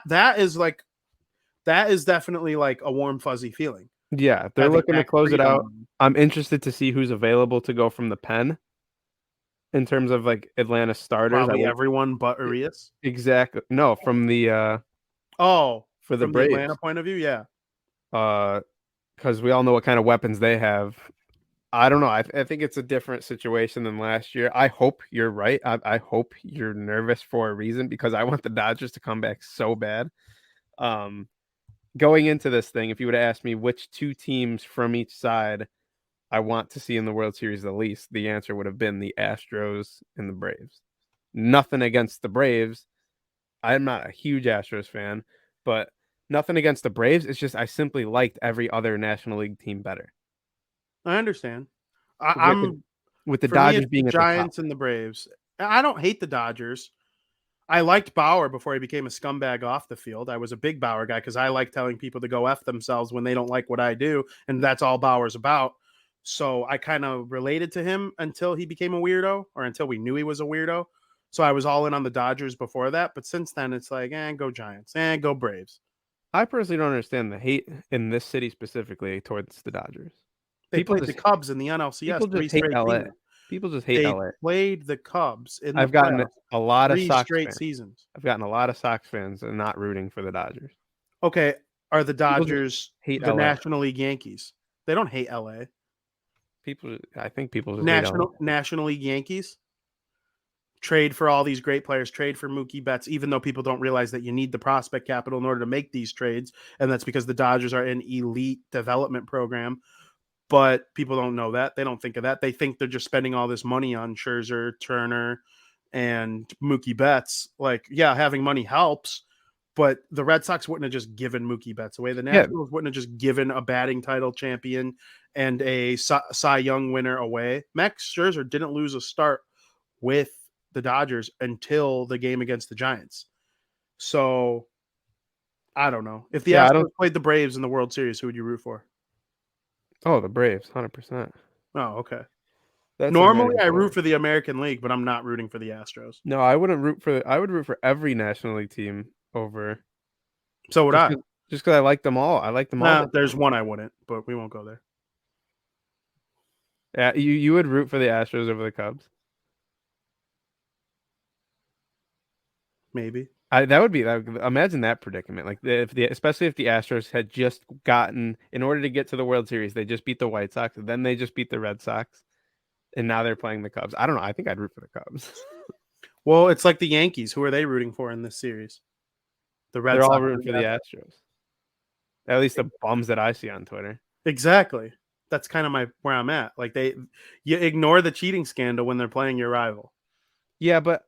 that is definitely like a warm fuzzy feeling. Yeah, they're looking to close it out. I'm interested to see who's available to go from the pen in terms of like Atlanta starters. Probably everyone but Urias. Exactly. No, from the for the Braves. Atlanta point of view, yeah. Because we all know what kind of weapons they have. I don't know. I think it's a different situation than last year. I hope you're right. I hope you're nervous for a reason because I want the Dodgers to come back so bad. Going into this thing, if you would have asked me which 2 teams from each side I want to see in the World Series the least, the answer would have been the Astros and the Braves. Nothing against the Braves. I'm not a huge Astros fan, but nothing against the Braves. It's just I simply liked every other National League team better. I understand. With the Dodgers being the at Giants the top. and the Braves. I don't hate the Dodgers. I liked Bauer before he became a scumbag off the field. I was a big Bauer guy because I like telling people to go F themselves when they don't like what I do. And that's all Bauer's about. So I kind of related to him until he became a weirdo, or until we knew he was a weirdo. So I was all in on the Dodgers before that. But since then, it's like, go Giants, go Braves. I personally don't understand the hate in this city specifically towards the Dodgers. They played the Cubs in the NLCS. People just hate LA. People just hate LA. Played the Cubs in the I've gotten playoffs a lot of 3 Sox straight fans. seasons. I've gotten a lot of Sox fans and not rooting for the Dodgers. Okay, are the Dodgers hate the LA. National League Yankees? They don't hate LA. I think people just hate LA. National League Yankees trade for all these great players, trade for Mookie Betts, even though people don't realize that you need the prospect capital in order to make these trades, and that's because the Dodgers are an elite development program. But people don't know that. They don't think of that. They think they're just spending all this money on Scherzer, Turner, and Mookie Betts. Like, yeah, having money helps, but the Red Sox wouldn't have just given Mookie Betts away. The Nationals wouldn't have just given a batting title champion and a Cy Young winner away. Max Scherzer didn't lose a start with the Dodgers until the game against the Giants. So, I don't know. If the Astros played the Braves in the World Series, who would you root for? Oh, the Braves, 100%. Oh, okay. Normally, I root for the American League, but I'm not rooting for the Astros. No, I wouldn't root for. I would root for every National League team over. So would I. Just because I like them all. I like them all. There's one I wouldn't, but we won't go there. Yeah, you would root for the Astros over the Cubs. Maybe. That would be imagine that predicament. Like especially if the Astros had just gotten, in order to get to the World Series, they just beat the White Sox, and then they just beat the Red Sox, and now they're playing the Cubs. I don't know. I think I'd root for the Cubs. Well, it's like the Yankees. Who are they rooting for in this series? The Red Sox. They're all rooting for the Astros. At least the bums that I see on Twitter. Exactly. That's kind of where I'm at. Like you ignore the cheating scandal when they're playing your rival. Yeah, but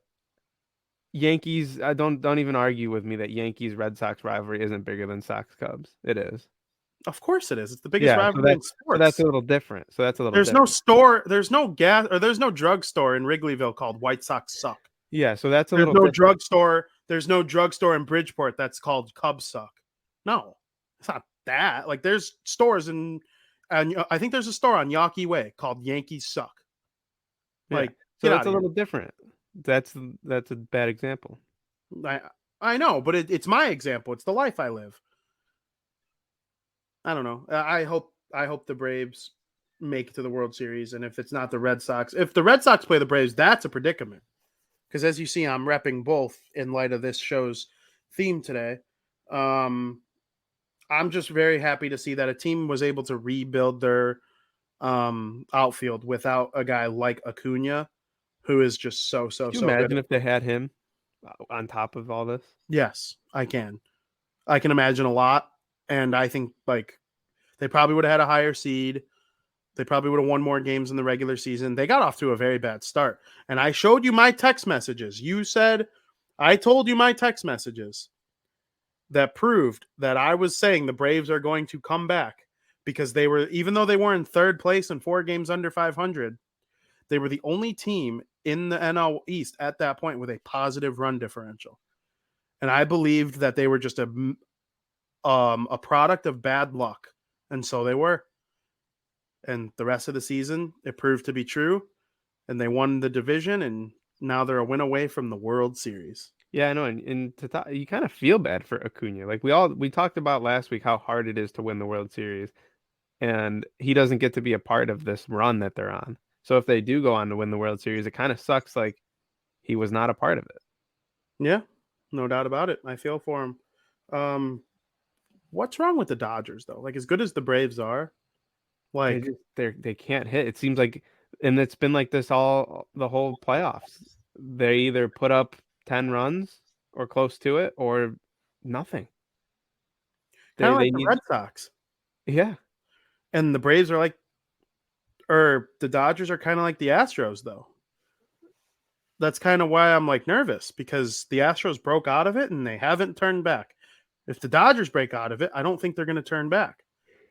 Yankees, don't even argue with me that Yankees Red Sox rivalry isn't bigger than Sox Cubs. It is. Of course it is. It's the biggest rivalry in sports. So that's a little different. There's no store, there's no gas, or there's no drugstore in Wrigleyville called White Sox Suck. Yeah, so that's there's no drugstore. There's no drugstore in Bridgeport that's called Cubs Suck. No, it's not that. Like there's stores and I think there's a store on Yawkey Way called Yankees Suck. Like so that's a little different. That's a bad example. I know, but it's my example. It's the life I live. I don't know. I hope the Braves make it to the World Series, and if it's not the Red Sox, if the Red Sox play the Braves, that's a predicament. Because as you see, I'm repping both in light of this show's theme today. I'm just very happy to see that a team was able to rebuild their outfield without a guy like Acuna, who is just so imagine good. If they had him on top of all this? Yes, I can. I can imagine a lot. And I think like they probably would have had a higher seed. They probably would have won more games in the regular season. They got off to a very bad start. And I showed you my text messages. You said, I told you my text messages that proved that I was saying the Braves are going to come back because they were, even though they were in third place and 4 games under 500, they were the only team in the NL East at that point with a positive run differential. And I believed that they were just a product of bad luck. And so they were. And the rest of the season, it proved to be true. And they won the division, and now they're a win away from the World Series. Yeah, I know. And you kind of feel bad for Acuna. Like we talked about last week how hard it is to win the World Series. And he doesn't get to be a part of this run that they're on. So if they do go on to win the World Series, it kind of sucks like he was not a part of it. Yeah, no doubt about it. I feel for him. What's wrong with the Dodgers, though? Like, as good as the Braves are, like they can't hit. It seems like, and it's been like this all the whole playoffs. They either put up 10 runs or close to it, or nothing. Kind of like the Red Sox. Yeah, and the Braves are like, or the Dodgers are kind of like the Astros, though. That's kind of why I'm like nervous, because the Astros broke out of it and they haven't turned back. If the Dodgers break out of it, I don't think they're going to turn back.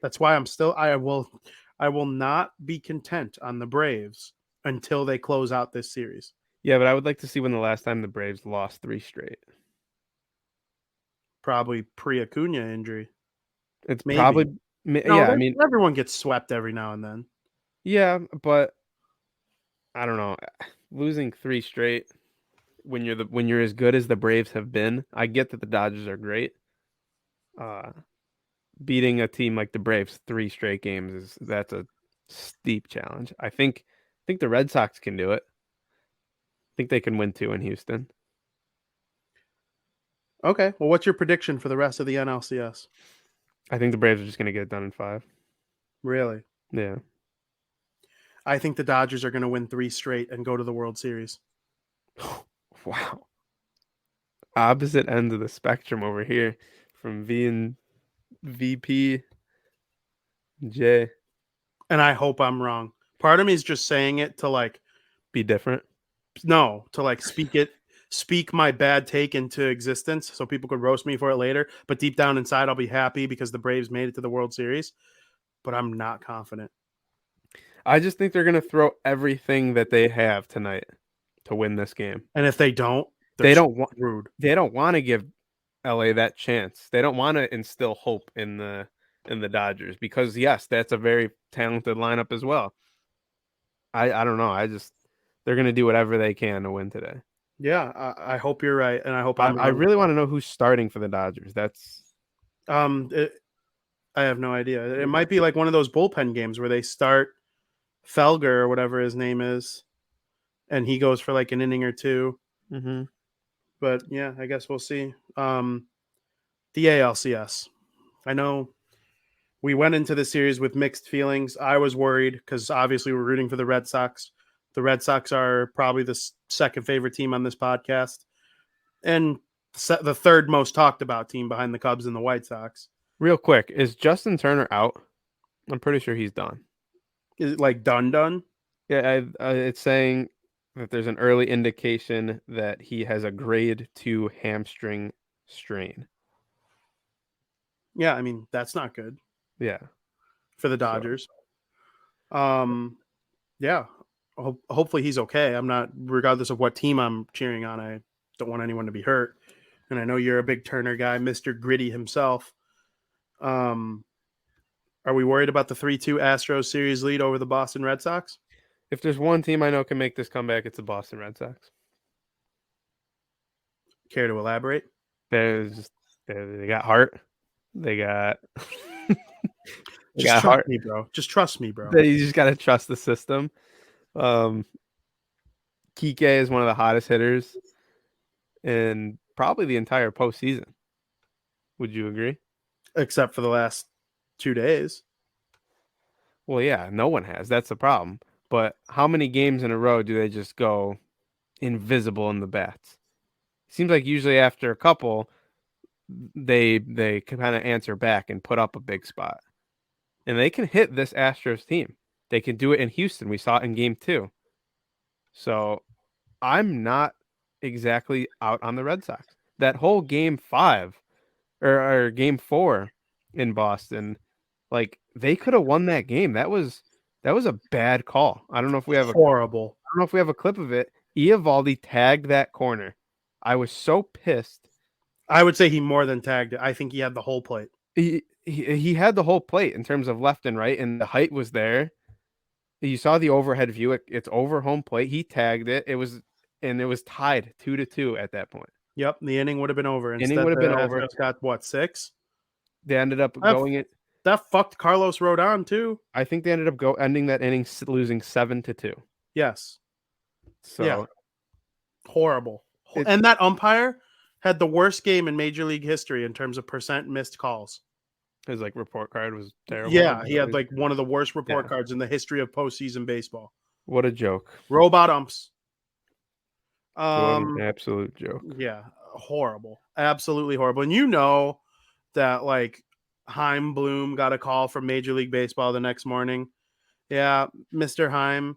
That's why I will not be content on the Braves until they close out this series. Yeah, but I would like to see when the last time the Braves lost 3 straight. Probably pre-Acuna injury. It's Maybe. probably No, yeah, I mean, everyone gets swept every now and then. yeah, but I don't know. Losing 3 straight when you're as good as the Braves have been. I get that the Dodgers are great. Beating a team like the Braves 3 straight games that's a steep challenge. I think the Red Sox can do it. I think they can win 2 in Houston. Okay. Well, what's your prediction for the rest of the NLCS? I think the Braves are just going to get it done in 5. Really? Yeah. I think the Dodgers are going to win 3 straight and go to the World Series. Wow. Opposite ends of the spectrum over here from V and VP J. And I hope I'm wrong. Part of me is just saying it to like Be different. no, to like speak my bad take into existence so people could roast me for it later. But deep down inside, I'll be happy because the Braves made it to the World Series. But I'm not confident. I just think they're going to throw everything that they have tonight to win this game. And if they don't, They don't want rude. They don't want to give LA that chance. They don't want to instill hope in the Dodgers because yes, that's a very talented lineup as well. I don't know. They're going to do whatever they can to win today. Yeah, I hope you're right, and I hope I really want to know who's starting for the Dodgers. That's I have no idea. It might be like one of those bullpen games where they start Felger or whatever his name is, and he goes for like an inning or two. mm-hmm. But yeah, I guess we'll see. The ALCS. I know we went into the series with mixed feelings. I was worried because obviously we're rooting for the Red Sox. The Red Sox are probably the second favorite team on this podcast, and the third most talked about team behind the Cubs and the White Sox. Real quick, is Justin Turner out? I'm pretty sure he's done. Is it like done? Yeah, it's saying that there's an early indication that he has a grade 2 hamstring strain. Yeah, I mean that's not good. Yeah, for the Dodgers. Yeah. Hopefully he's okay. I'm not, regardless of what team I'm cheering on, I don't want anyone to be hurt. And I know you're a big Turner guy, Mr. Gritty himself. Are we worried about the 3-2 Astros series lead over the Boston Red Sox? If there's one team I know can make this comeback, it's the Boston Red Sox. Care to elaborate? They got heart. They got Just trust me, bro. Just trust me, bro. You just gotta trust the system. Kike is one of the hottest hitters in probably the entire postseason. Would you agree? Except for the last 2 days. Well, yeah, no one has. That's the problem. But how many games in a row do they just go invisible in the bats? Seems like usually after a couple, they kind of answer back and put up a big spot. And they can hit this Astros team. They can do it in Houston. We saw it in game 2. So I'm not exactly out on the Red Sox. That whole game 5 or game 4 in Boston, like they could have won that game. That was a bad call. I don't know if we have horrible. I don't know if we have a clip of it. Eovaldi tagged that corner. I was so pissed. I would say he more than tagged it. I think he had the whole plate. He had the whole plate in terms of left and right, and the height was there. You saw the overhead view. It's over home plate. He tagged it. It was tied 2-2 at that point. Yep, the inning would have been over. Inning would have been over. Got what, 6? They ended up going it. That fucked Carlos Rodon too. I think they ended up ending that inning losing 7-2. Yes. So yeah. Horrible. And that umpire had the worst game in Major League history in terms of percent missed calls. His report card was terrible. Yeah, he had one of the worst report cards in the history of postseason baseball. What a joke. Robot umps. What an absolute joke. Yeah, horrible. Absolutely horrible. And you know that Heim Bloom got a call from Major League Baseball the next morning. Yeah, Mr. Heim,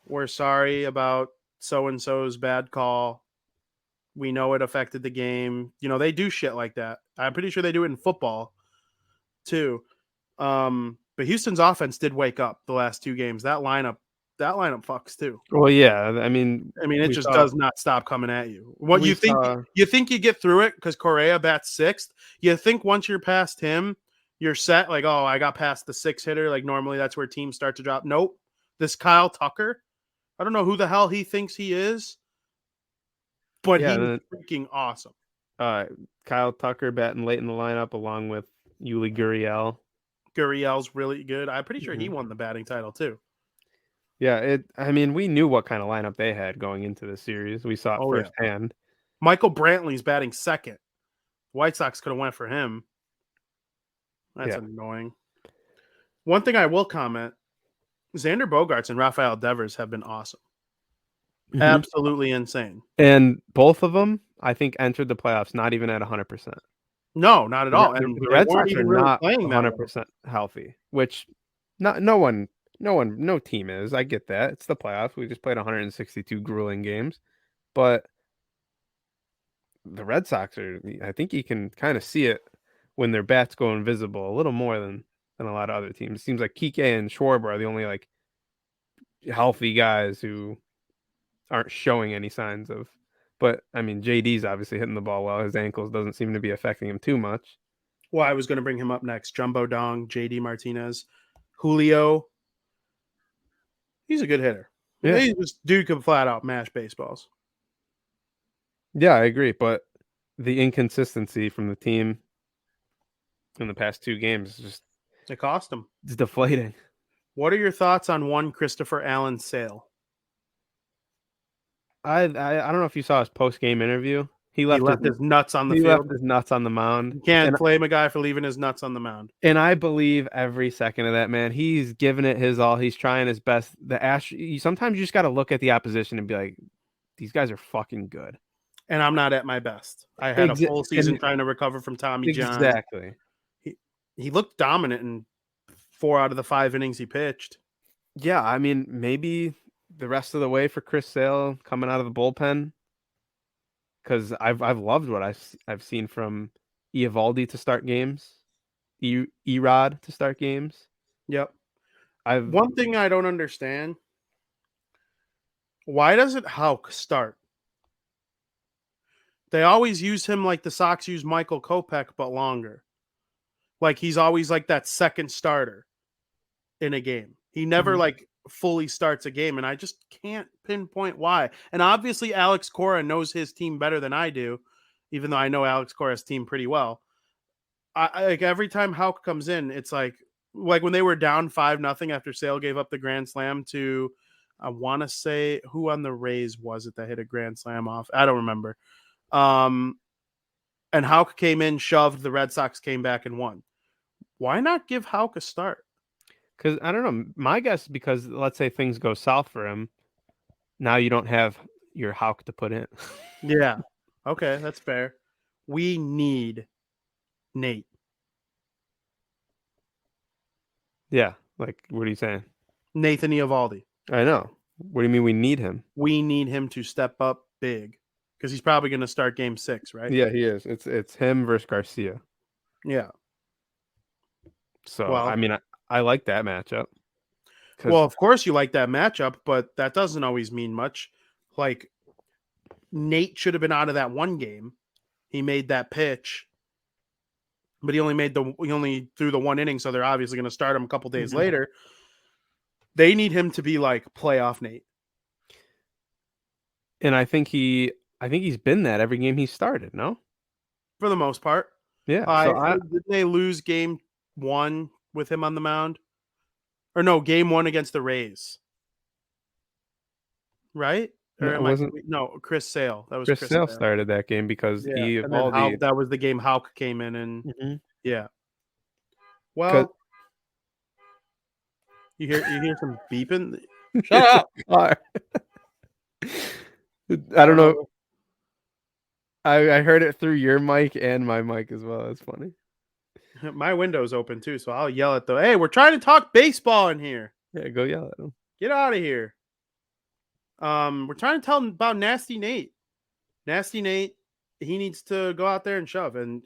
we're sorry about so-and-so's bad call. We know it affected the game. You know, they do shit like that. I'm pretty sure they do it in football too. But Houston's offense did wake up the last 2 games. That lineup that lineup fucks too. Well, yeah. I mean, it just does not stop coming at you. What we you think? saw- You think you get through it because Correa bats sixth. You think once you're past him, you're set. Like, oh, I got past the 6-hitter. Like normally that's where teams start to drop. Nope. This Kyle Tucker, I don't know who the hell he thinks he is, but Yeah, he's freaking awesome. Kyle Tucker batting late in the lineup along with Yuli Gurriel. Gurriel's really good. I'm pretty sure he won the batting title too. Yeah, I mean, we knew what kind of lineup they had going into the series. We saw it firsthand. Michael Brantley's batting second. White Sox could have went for him. That's annoying. One thing I will comment, Xander Bogaerts and Rafael Devers have been awesome. Mm-hmm. Absolutely insane. And both of them, I think, entered the playoffs not even at 100%. No, not at all. And And the Red Sox are really not playing 100% healthy, which no team is. I get that. It's the playoffs. We just played 162 grueling games. But the Red Sox I think you can kind of see it when their bats go invisible a little more than a lot of other teams. It seems like Kike and Schwartz are the only like healthy guys who aren't showing any signs of. But I mean, JD's obviously hitting the ball well. His ankles doesn't seem to be affecting him too much. Well, I was going to bring him up next. Jumbo Dong, JD Martinez, Julio. He's a good hitter. Yeah. This dude could flat out mash baseballs. Yeah, I agree. But the inconsistency from the team in the past 2 games is just... It cost him. It's deflating. What are your thoughts on one Christopher Allen sale? I don't know if you saw his post-game interview. He left his nuts on the field. He left his nuts on the mound. You can't blame a guy for leaving his nuts on the mound. And I believe every second of that, man. He's giving it his all. He's trying his best. Sometimes you just got to look at the opposition and be like, these guys are fucking good. And I'm not at my best. I had a full season trying to recover from Tommy John. Exactly. He looked dominant in 4 out of the 5 innings he pitched. Yeah, I mean, maybe the rest of the way for Chris Sale coming out of the bullpen, because I've loved what I've seen from Eovaldi to start games, Erod to start games. Yep. One thing I don't understand: why doesn't Houck start? They always use him like the Sox use Michael Kopech, but longer. Like he's always like that second starter in a game. He never like fully starts a game, and I just can't pinpoint why. And obviously Alex Cora knows his team better than I do, even though I know Alex Cora's team pretty well. I like every time Houck comes in, it's like when they were down 5-0 after Sale gave up the grand slam to, I want to say, who on the Rays was it that hit a grand slam off? I don't remember. And Houck came in, shoved, the Red Sox came back and won. Why not give Houck a start? Because I don't know. My guess is because let's say things go south for him, now you don't have your Houck to put in. Yeah. Okay, that's fair. We need Nate. Yeah. Like, what are you saying? Nathan Eovaldi. I know. What do you mean we need him? We need him to step up big because he's probably going to start game 6, right? Yeah, he is. It's him versus Garcia. Yeah. So, I mean, I like that matchup. Well, of course you like that matchup, but that doesn't always mean much. Like, Nate should have been out of that one game. He made that pitch, but he only threw the 1 inning, so they're obviously going to start him a couple days later. They need him to be like playoff Nate. And I think he's been that every game he started, no? For the most part. Yeah. Did they lose game 1 with him on the mound? Or no, game 1 against the Rays. Right? Or Chris Sale. That was Chris Sale started that game because that was the game Houck came in and yeah. Well, you hear some beeping? Shut up. I don't know. I heard it through your mic and my mic as well. That's funny. My window's open too, so I'll yell at them. Hey, we're trying to talk baseball in here. Yeah, go yell at them. Get out of here. We're trying to tell them about Nasty Nate. Nasty Nate, he needs to go out there and shove. And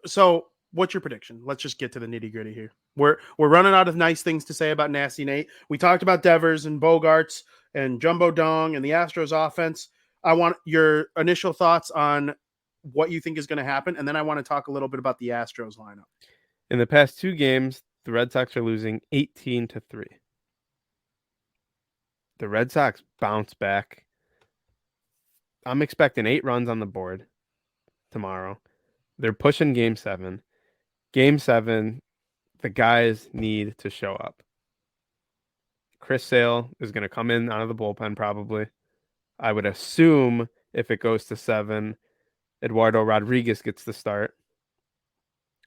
so, what's your prediction? Let's just get to the nitty gritty here. We're running out of nice things to say about Nasty Nate. We talked about Devers and Bogarts and Jumbo Dong and the Astros offense. I want your initial thoughts on what you think is going to happen, and then I want to talk a little bit about the Astros lineup. In the past 2 games, the Red Sox are losing 18-3. The Red Sox bounce back. I'm expecting 8 runs on the board tomorrow. They're pushing Game 7. Game 7, the guys need to show up. Chris Sale is going to come in out of the bullpen probably. I would assume if it goes to 7, Eduardo Rodriguez gets the start,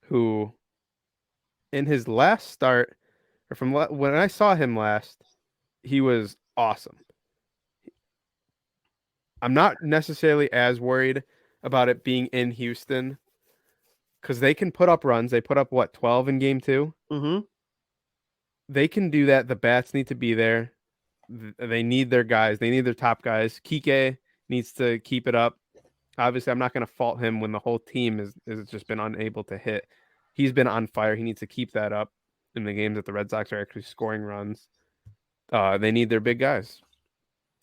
who in his last start, or from when I saw him last, he was awesome. I'm not necessarily as worried about it being in Houston because they can put up runs. They put up, 12 in Game 2? Mm-hmm. They can do that. The bats need to be there. They need their guys. They need their top guys. Kike needs to keep it up. Obviously, I'm not going to fault him when the whole team has just been unable to hit. He's been on fire. He needs to keep that up in the games that the Red Sox are actually scoring runs. They need their big guys.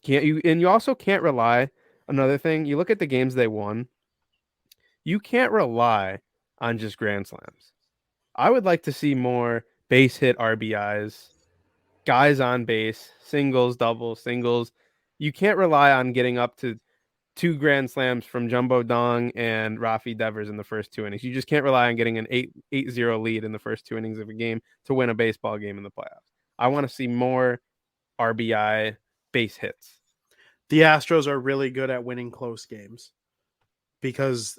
You also can't rely. Another thing, you look at the games they won. You can't rely on just grand slams. I would like to see more base hit RBIs, guys on base, singles, doubles, singles. You can't rely on getting up to 2 grand slams from Jumbo Dong and Rafi Devers in the first 2 innings. You just can't rely on getting an 8-0 lead in the first 2 innings of a game to win a baseball game in the playoffs. I want to see more RBI base hits. The Astros are really good at winning close games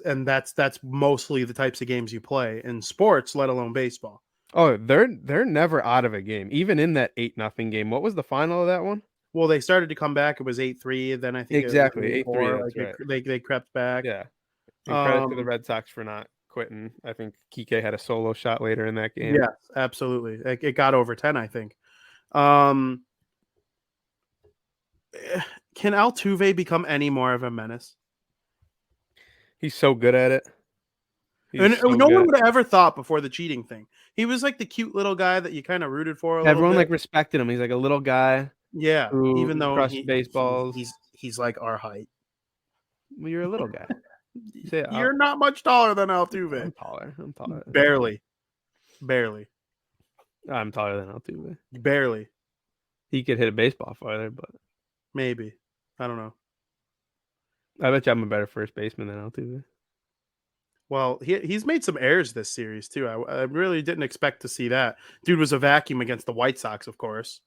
and that's mostly the types of games you play in sports, let alone baseball. Oh, they're never out of a game. Even in that 8-0 game. What was the final of that one? Well, they started to come back. It was 8-3. Then I think exactly 8-3. Like right. they crept back. Yeah. And credit to the Red Sox for not quitting. I think Kike had a solo shot later in that game. Yes, absolutely. It got over 10, I think. Can Altuve become any more of a menace? He's so good at it. And no one would have ever thought before the cheating thing. He was like the cute little guy that you kind of rooted for. Everyone like respected him. He's like a little guy. Yeah, even though crushed baseballs. He's like our height. Well, you're a little guy. You're not much taller than Altuve. I'm taller. Barely. I'm taller than Altuve. Barely. He could hit a baseball farther, but maybe. I don't know. I bet you I'm a better first baseman than Altuve. Well, he's made some errors this series too. I really didn't expect to see that. Dude was a vacuum against the White Sox, of course.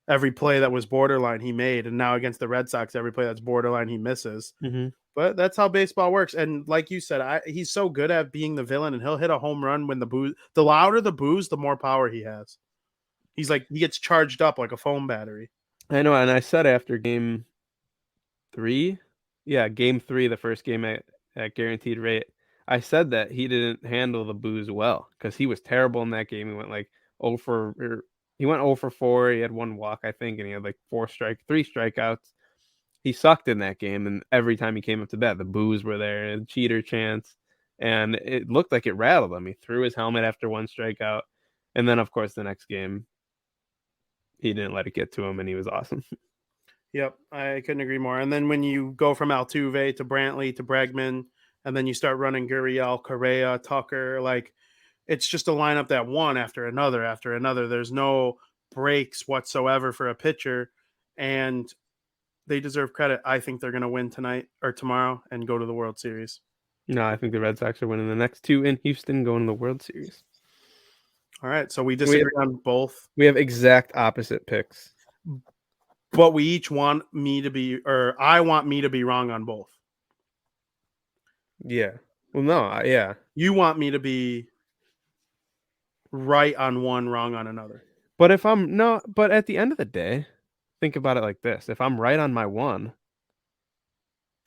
Every play that was borderline he made, and now against the Red Sox, every play that's borderline he misses. Mm-hmm. But that's how baseball works. And like you said, he's so good at being the villain, and he'll hit a home run when the louder the boos, the more power he has. He's like, he gets charged up like a phone battery. I know, and I said after Game 3, Game 3, the first game at Guaranteed Rate, I said that he didn't handle the boos well because he was terrible in that game. He went like 0 for 4. He had 1 walk, I think, and he had like 3 strikeouts. He sucked in that game, and every time he came up to bat, the boos were there, and cheater chants, and it looked like it rattled him. He threw his helmet after 1 strikeout, and then, of course, the next game, he didn't let it get to him, and he was awesome. Yep, I couldn't agree more. And then when you go from Altuve to Brantley to Bregman, and then you start running Gurriel, Correa, Tucker, like it's just a lineup that one after another after another. There's no breaks whatsoever for a pitcher, and they deserve credit. I think they're going to win tonight or tomorrow and go to the World Series. No, I think the Red Sox are winning the next 2 in Houston, going to the World Series. All right, so we disagree on both. We have exact opposite picks. But we each want me to be, or I want me to be wrong on both. Yeah. Well, no, yeah. You want me to be right on one, wrong on another. But but at the end of the day, think about it like this. If I'm right on my one,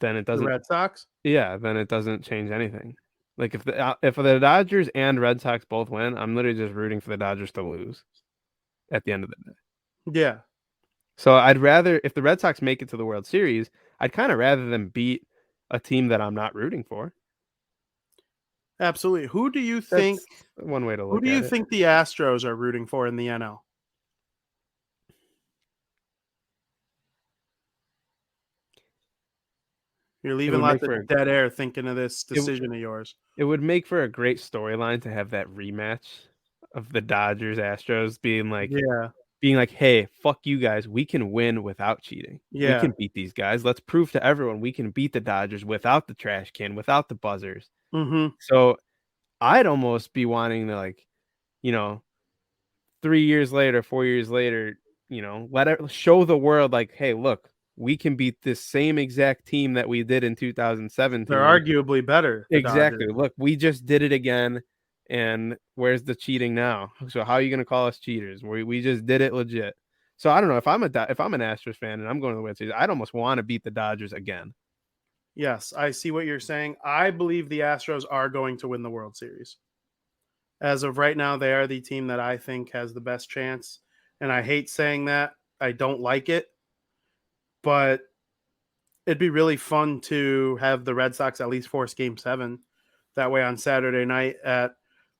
then it doesn't. The Red Sox? Yeah, then it doesn't change anything. Like if the Dodgers and Red Sox both win, I'm literally just rooting for the Dodgers to lose at the end of the day. Yeah. So I'd rather, if the Red Sox make it to the World Series, I'd kind of rather them beat a team that I'm not rooting for. Absolutely. Who do you think? That's one way to Who look do at you it. think the Astros are rooting for in the NL? You're It leaving would lots make of for dead air thinking of this it, decision of yours. it would make for a great storyline to have that rematch of the Dodgers Astros Yeah. being like, hey, fuck you guys. We can win without cheating. We Yeah. can beat these guys. Let's prove to everyone we can beat the Dodgers without the trash can, without the buzzers. Mm-hmm. So I'd almost be wanting to, like, you know, 3 years later, 4 years later, let it show the world, like, hey, look, we can beat this same exact team that we did in They're 2017. arguably better, the Exactly. Dodgers. Look, we just did it again. And where's the cheating now? So how are you going to call us cheaters? We just did it legit. So I don't know if I'm an Astros fan and I'm going to the World Series, I'd almost want to beat the Dodgers again. Yes, I see what you're saying. I believe the Astros are going to win the World Series. As of right now, they are the team that I think has the best chance. And I hate saying that. I don't like it. But it'd be really fun to have the Red Sox at least force Game 7. That way on Saturday night at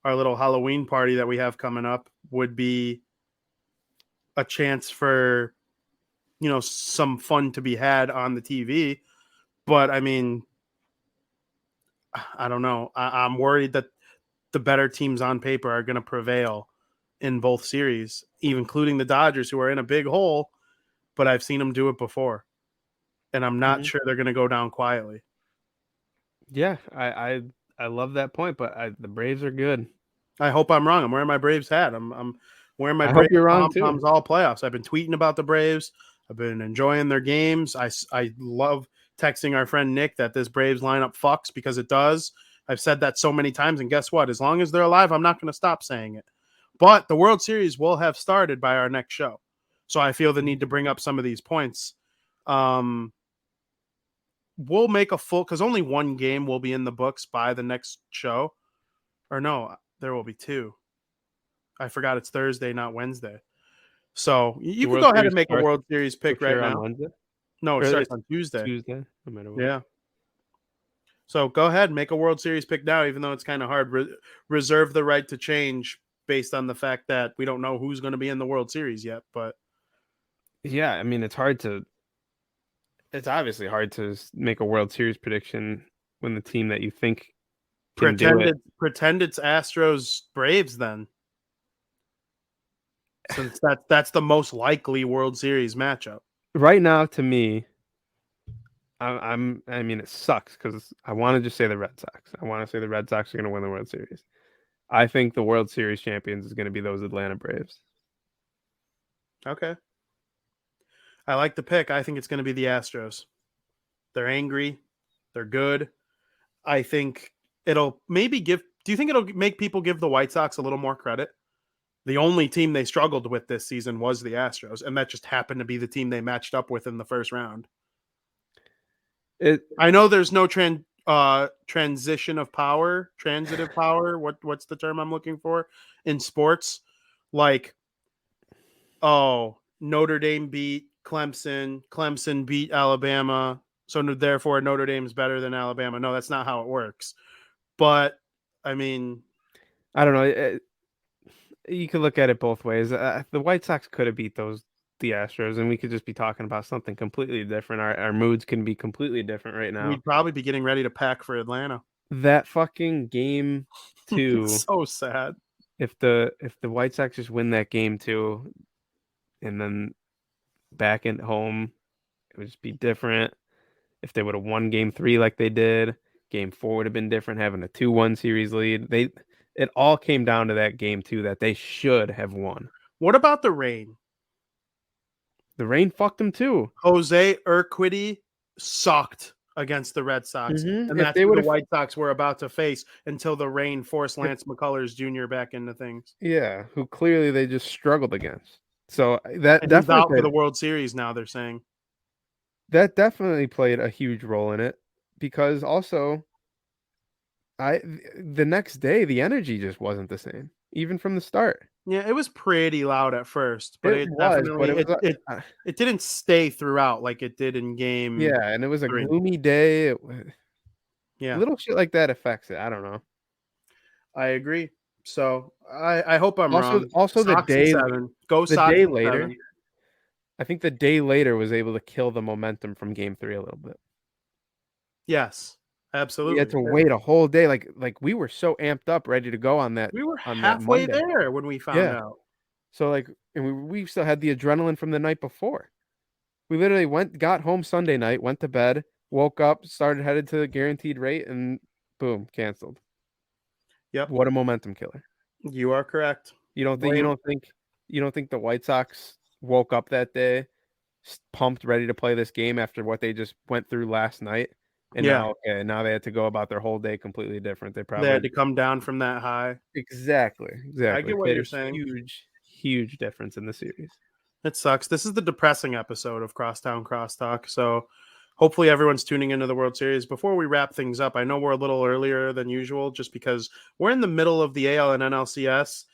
our little Halloween party that we have coming up would be a chance for, some fun to be had on the TV. But I mean, I don't know. I'm worried that the better teams on paper are going to prevail in both series, even including the Dodgers, who are in a big hole, but I've seen them do it before. And I'm not sure they're going to go down quietly. Yeah, I love that point, but the Braves are good. I hope I'm wrong. I'm wearing my Braves hat. I'm wearing my I hope Braves you're wrong pom-poms too. all playoffs. I've been tweeting about the Braves. I've been enjoying their games. I love texting our friend Nick that this Braves lineup fucks, because it does. I've said that so many times, and guess what? As long as they're alive, I'm not going to stop saying it. But the World Series will have started by our next show. So I feel the need to bring up some of these points. We'll make a full, because only one game will be in the books by the next show. Or no, there will be two. I forgot it's Thursday, not Wednesday. So you can go ahead and make a World Series pick right on now. Wednesday. No, it Or starts it's on Tuesday. Tuesday, no matter what. Yeah. So go ahead, make a World Series pick now, even though it's kind of hard. Reserve the right to change based on the fact that we don't know who's going to be in the World Series yet. But yeah, I mean, it's obviously hard to make a World Series prediction when the team that you think can do it. pretend it's Astros Braves then, since that's the most likely World Series matchup. Right now, to me, I mean, it sucks because I want to just say the Red Sox. I want to say the Red Sox are going to win the World Series. I think the World Series champions is going to be those Atlanta Braves. Okay. I like the pick. I think it's going to be the Astros. They're angry. They're good. I think it'll maybe do you think it'll make people give the White Sox a little more credit? The only team they struggled with this season was the Astros, and that just happened to be the team they matched up with in the first round. I know there's no transitive power. What's the term I'm looking for in sports? Like, Notre Dame beat Clemson beat Alabama, so therefore Notre Dame's better than Alabama. No, that's not how it works. But I mean, I don't know. You could look at it both ways. The White Sox could have beat the Astros, and we could just be talking about something completely different. Our moods can be completely different right now. we'd probably be getting ready to pack for Atlanta. That fucking game 2. It's so sad. If the White Sox just win that game 2, and then back at home, it would just be different. If they would have won game 3 like they did, game 4 would have been different, having a 2-1 series lead. It all came down to that game 2 that they should have won. What about the rain? The rain fucked them too. Jose Urquidy sucked against the Red Sox, and that's what the White Sox were about to face until the rain forced Lance McCullers Jr. back into things. Yeah, who clearly they just struggled against. So that and definitely he's out for the World Series now, they're saying. That definitely played a huge role in it, because also the next day the energy just wasn't the same, even from the start. Yeah, it was pretty loud at first, but it didn't stay throughout like it did in game. Yeah, and it was a 3. gloomy day. Yeah, Little shit like that affects it. I don't know. I agree. So I hope I'm wrong. Also the Sox in day 7. Go the Sox day in later, 7. I think the day later was able to kill the momentum from Game 3 a little bit. Yes, We absolutely. had to wait a whole day. Like we were so amped up, ready to go on that We were on that halfway Monday. there when we found Yeah. out. So like, and we still had the adrenaline from the night before. We literally got home Sunday night, went to bed, woke up, headed to the guaranteed rate, and boom, canceled. Yep, What a momentum killer. you are correct. You don't think the White Sox woke up that day pumped, ready to play this game after what they just went through last night, and Yeah, now they had to go about their whole day completely different. They they probably had to come down from that high. exactly I get what played you're a saying. huge difference in the series. It sucks. This is the depressing episode of Crosstown Crosstalk. So hopefully everyone's tuning into the World Series. Before we wrap things up, I know we're a little earlier than usual just because we're in the middle of the AL and NLCS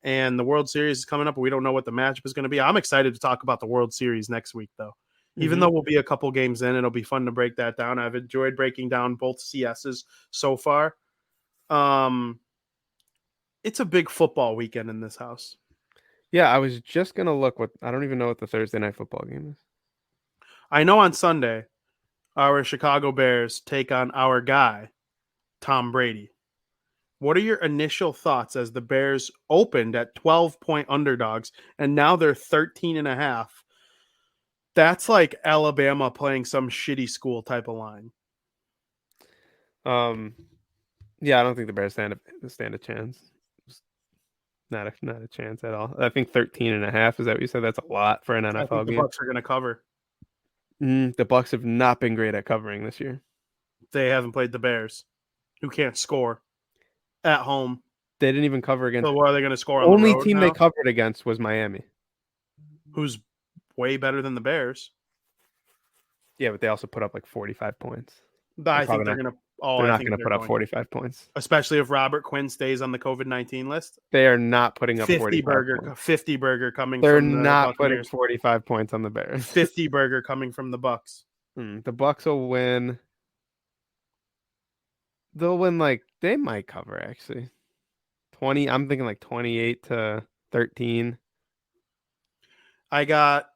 and the World Series is coming up. We don't know what the matchup is going to be. I'm excited to talk about the World Series next week, though. Even though we'll be a couple games in, it'll be fun to break that down. I've enjoyed breaking down both CSs so far. It's a big football weekend in this house. Yeah, I was just gonna look. I don't even know what the Thursday night football game is. I know on Sunday, our Chicago Bears take on our guy, Tom Brady. What are your initial thoughts as the Bears opened at 12-point underdogs and now they're 13.5? That's like Alabama playing some shitty school type of line. Yeah, I don't think the Bears stand a chance. Not a chance at all. I think 13.5. Is that what you said? That's a lot for an NFL I think the game. Bucs are going to cover. The Bucs have not been great at covering this year. They haven't played the Bears, who can't score at home. They didn't even cover against. So what are they going to score on Only the road team now? they covered against was Miami. Who's way better than the Bears. Yeah, but they also put up like 45 points. I think they're going to. They're not going to put up 45 points, especially if Robert Quinn stays on the COVID-19 list. They are not putting up 50 burger coming. They're from the not Buccaneers. putting 45 points on the Bears. 50 burger coming from the Bucs. The Bucs will win. They'll win they might cover actually. 20. I'm thinking like 28-13. I got.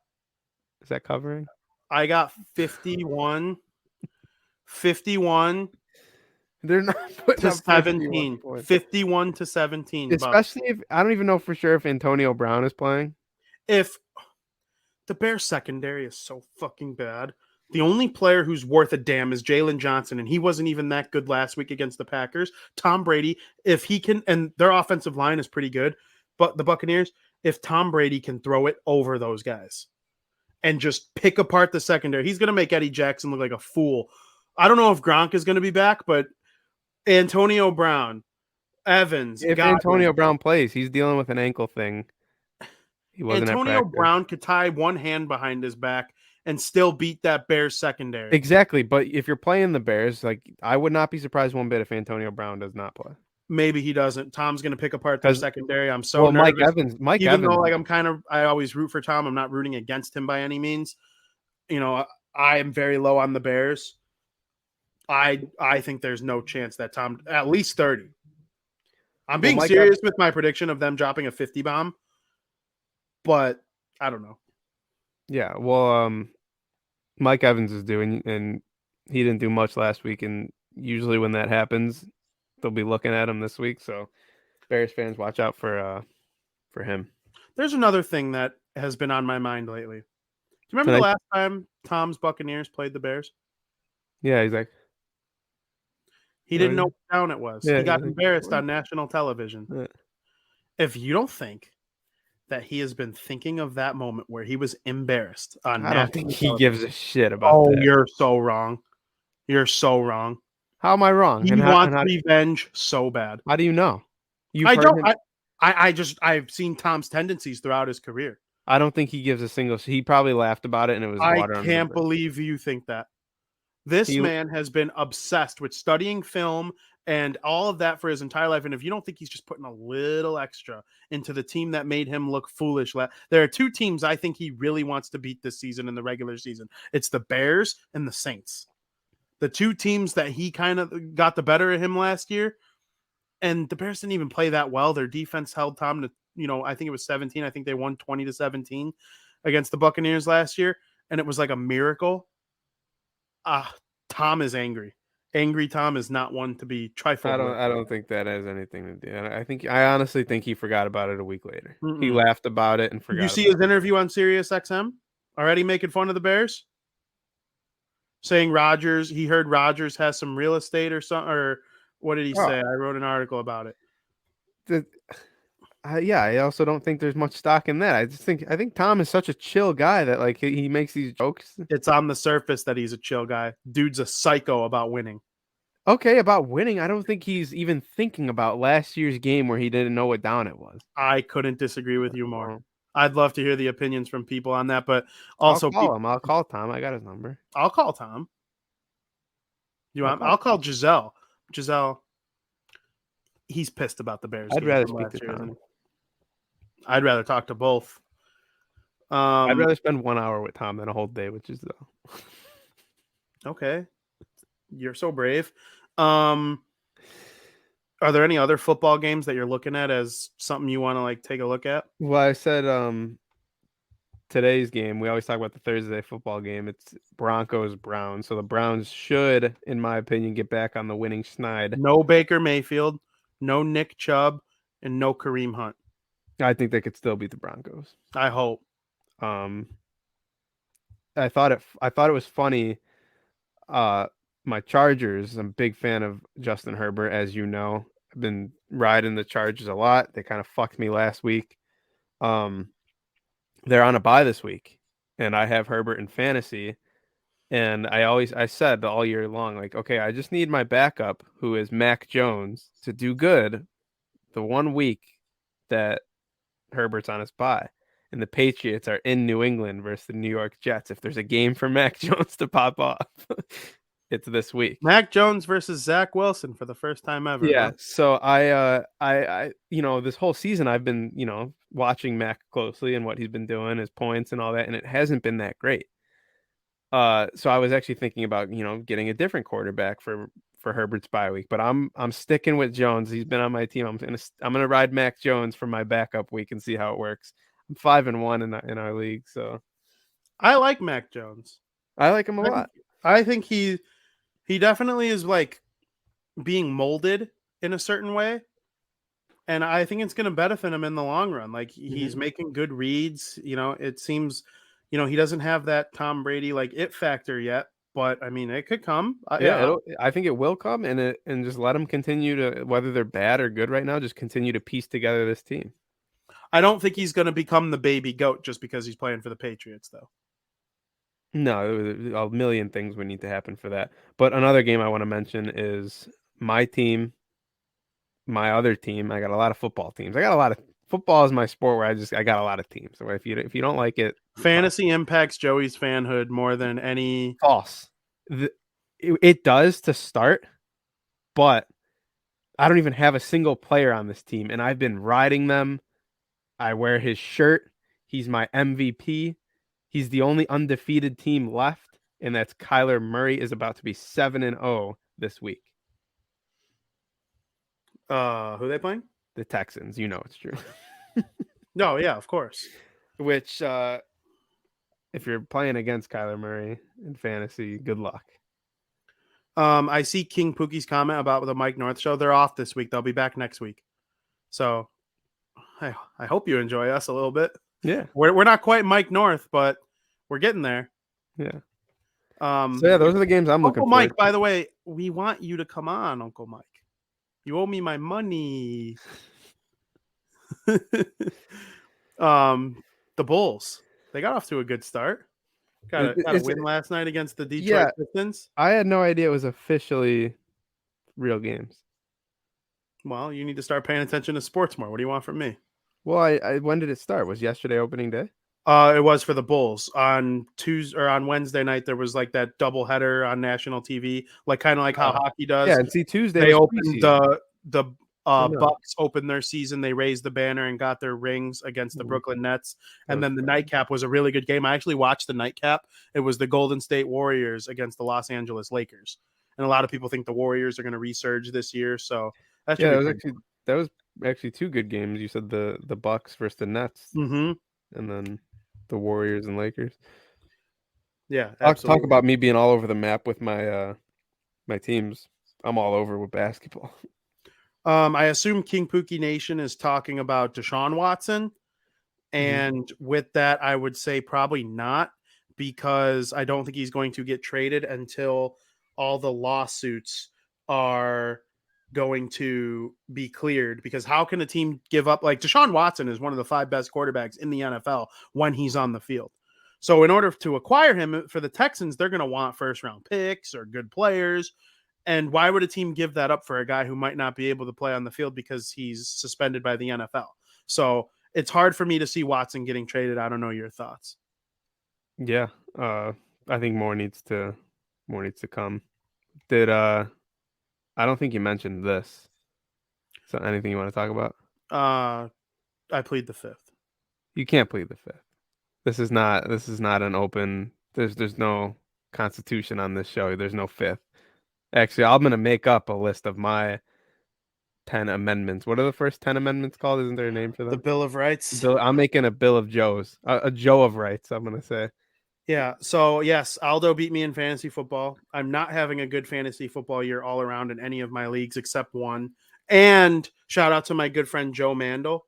Is that covering? I got 51. 51. They're not putting to up 17. 51 to 17. Especially if I don't even know for sure if Antonio Brown is playing. If the Bears secondary is so fucking bad, the only player who's worth a damn is Jalen Johnson, and he wasn't even that good last week against the Packers. Tom Brady, if he can, and their offensive line is pretty good, but the Buccaneers, if Tom Brady can throw it over those guys and just pick apart the secondary, he's going to make Eddie Jackson look like a fool. I don't know if Gronk is going to be back, but Antonio Brown, Evans. If Godwin. Antonio Brown plays, he's dealing with an ankle thing. He wasn't Antonio Brown could tie one hand behind his back and still beat that Bears secondary. Exactly, but if you're playing the Bears, I would not be surprised one bit if Antonio Brown does not play. Maybe he doesn't. Tom's going to pick apart the secondary. I'm so nervous. Mike Even Evans. though I always root for Tom. I'm not rooting against him by any means. I am very low on the Bears. I think there's no chance that Tom, at least 30. I'm being serious with my prediction of them dropping a 50 bomb, but I don't know. Yeah, well, Mike Evans is doing, and he didn't do much last week, and usually when that happens, they'll be looking at him this week. So, Bears fans, watch out for him. There's another thing that has been on my mind lately. Do you remember the last time Tom's Buccaneers played the Bears? Yeah, he's like. He didn't know what town it was. Yeah, he got embarrassed on national television. Yeah. If you don't think that he has been thinking of that moment where he was embarrassed on I don't think he television, gives a shit about that. You're so wrong. You're so wrong. How am I wrong? He wants revenge so bad. How do you know? I've seen Tom's tendencies throughout his career. I don't think he gives a single. He probably laughed about it, and it was water. I can't believe you think that. This man has been obsessed with studying film and all of that for his entire life. And if you don't think he's just putting a little extra into the team that made him look foolish, there are two teams I think he really wants to beat this season in the regular season. It's the Bears and the Saints. The two teams that he kind of got the better of him last year. And the Bears didn't even play that well. Their defense held Tom to, I think it was 17. I think they won 20-17 against the Buccaneers last year. And it was like a miracle. Tom is angry. Angry Tom is not one to be trifled with. I don't think that has anything to do. I honestly think he forgot about it a week later. Mm-mm. He laughed about it and forgot. Did you see his interview on Sirius XM? Already making fun of the Bears? Saying he heard Rodgers has some real estate or something, or what did he say? I wrote an article about it. I also don't think there's much stock in that. I think Tom is such a chill guy that like he makes these jokes. It's on the surface that he's a chill guy. Dude's a psycho about winning. Okay, about winning, I don't think he's even thinking about last year's game where he didn't know what down it was. I couldn't disagree with you more. I'd love to hear the opinions from people on that, but also I'll call Tom. I got his number. I'll call Tom. I'll call Giselle. Giselle, he's pissed about the Bears. I'd rather speak to Tom. I'd rather talk to both. I'd rather spend 1 hour with Tom than a whole day with Giselle. Okay. You're so brave. Are there any other football games that you're looking at as something you want to like take a look at? Well, I said today's game, we always talk about the Thursday football game. It's Broncos-Browns. So the Browns should, in my opinion, get back on the winning schneid. No Baker Mayfield, no Nick Chubb, and no Kareem Hunt. I think they could still beat the Broncos. I hope. I thought it was funny. My Chargers, I'm a big fan of Justin Herbert, as you know. I've been riding the Chargers a lot. They kind of fucked me last week. They're on a bye this week, and I have Herbert in fantasy. And I said all year long, like, okay, I just need my backup, who is Mac Jones, to do good the 1 week that Herbert's on his bye. And the Patriots are in New England versus the New York Jets. If there's a game for Mac Jones to pop off, it's this week. Mac Jones versus Zach Wilson for the first time ever. Yeah. Huh? So I this whole season I've been, watching Mac closely and what he's been doing, his points and all that, and it hasn't been that great. So I was actually thinking about, getting a different quarterback for Herbert's bye week, but I'm sticking with Jones. He's been on my team. I'm gonna ride Mac Jones for my backup week and see how it works. I'm 5-1 in our league, so I like Mac Jones. I like him a lot. I think he definitely is like being molded in a certain way, and I think it's going to benefit him in the long run. Like he's making good reads. It seems, he doesn't have that Tom Brady like it factor yet, but I mean, it could come. I think it will come, and just let him continue to, whether they're bad or good right now, just continue to piece together this team. I don't think he's going to become the baby goat just because he's playing for the Patriots, though. No, a million things would need to happen for that. But another game I want to mention is my team, my other team. I got a lot of football teams. Football is my sport where I got a lot of teams. So if you don't like it, fantasy impacts Joey's fanhood more than any. False. It does to start, but I don't even have a single player on this team, and I've been riding them. I wear his shirt. He's my MVP. He's the only undefeated team left, and that's Kyler Murray is about to be 7-0 this week. Who are they playing? The Texans. You know it's true. No, yeah, of course. Which, if you're playing against Kyler Murray in fantasy, good luck. I see King Pookie's comment about the Mike North show. They're off this week. They'll be back next week. So I hope you enjoy us a little bit. Yeah. We're not quite Mike North, but we're getting there. Yeah. So yeah, those are the games I'm looking for. Uncle Mike, by the way, we want you to come on, Uncle Mike. You owe me my money. The Bulls. They got off to a good start. Got a win last night against the Detroit Pistons. I had no idea it was officially real games. Well, you need to start paying attention to sports more. What do you want from me? Well, when did it start? Was yesterday opening day? It was for the Bulls on Tuesday or on Wednesday night. There was like that doubleheader on national TV, like kind of like how hockey does. Yeah, and see Tuesday they opened the Bucks opened their season. They raised the banner and got their rings against the Brooklyn Nets. And then the nightcap was a really good game. I actually watched the nightcap. It was the Golden State Warriors against the Los Angeles Lakers. And a lot of people think the Warriors are going to resurge this year. So That should Yeah, be that was pretty actually two good games. You said the Bucks versus the Nets, Mm-hmm. and then the Warriors and Lakers. Yeah, Talk absolutely. about me being all over the map with my teams. I'm all over with basketball. I assume King Pookie Nation is talking about Deshaun Watson. And with that, I would say probably not, because I don't think he's going to get traded until all the lawsuits are going to be cleared. Because how can a team give up? Like, Deshaun Watson is one of the 5 best quarterbacks in the NFL when he's on the field. So in order to acquire him for the Texans, they're going to want first round picks or good players. And why would a team give that up for a guy who might not be able to play on the field because he's suspended by the NFL? So it's hard for me to see Watson getting traded. I don't know your thoughts. Yeah, I think more needs to come. Did I don't think you mentioned this. So anything you want to talk about? I plead the fifth. You can't plead the fifth. This is not an open. There's no constitution on this show. There's no fifth. Actually, I'm gonna make up a list of my 10 amendments. What are the first 10 amendments called? Isn't there a name for The them? Bill of Rights. I'm making a bill of Joe's, a Joe of rights. I'm gonna say. Yeah. So yes, Aldo beat me in fantasy football. I'm not having a good fantasy football year all around in any of my leagues except one. And shout out to my good friend Joe Mandel.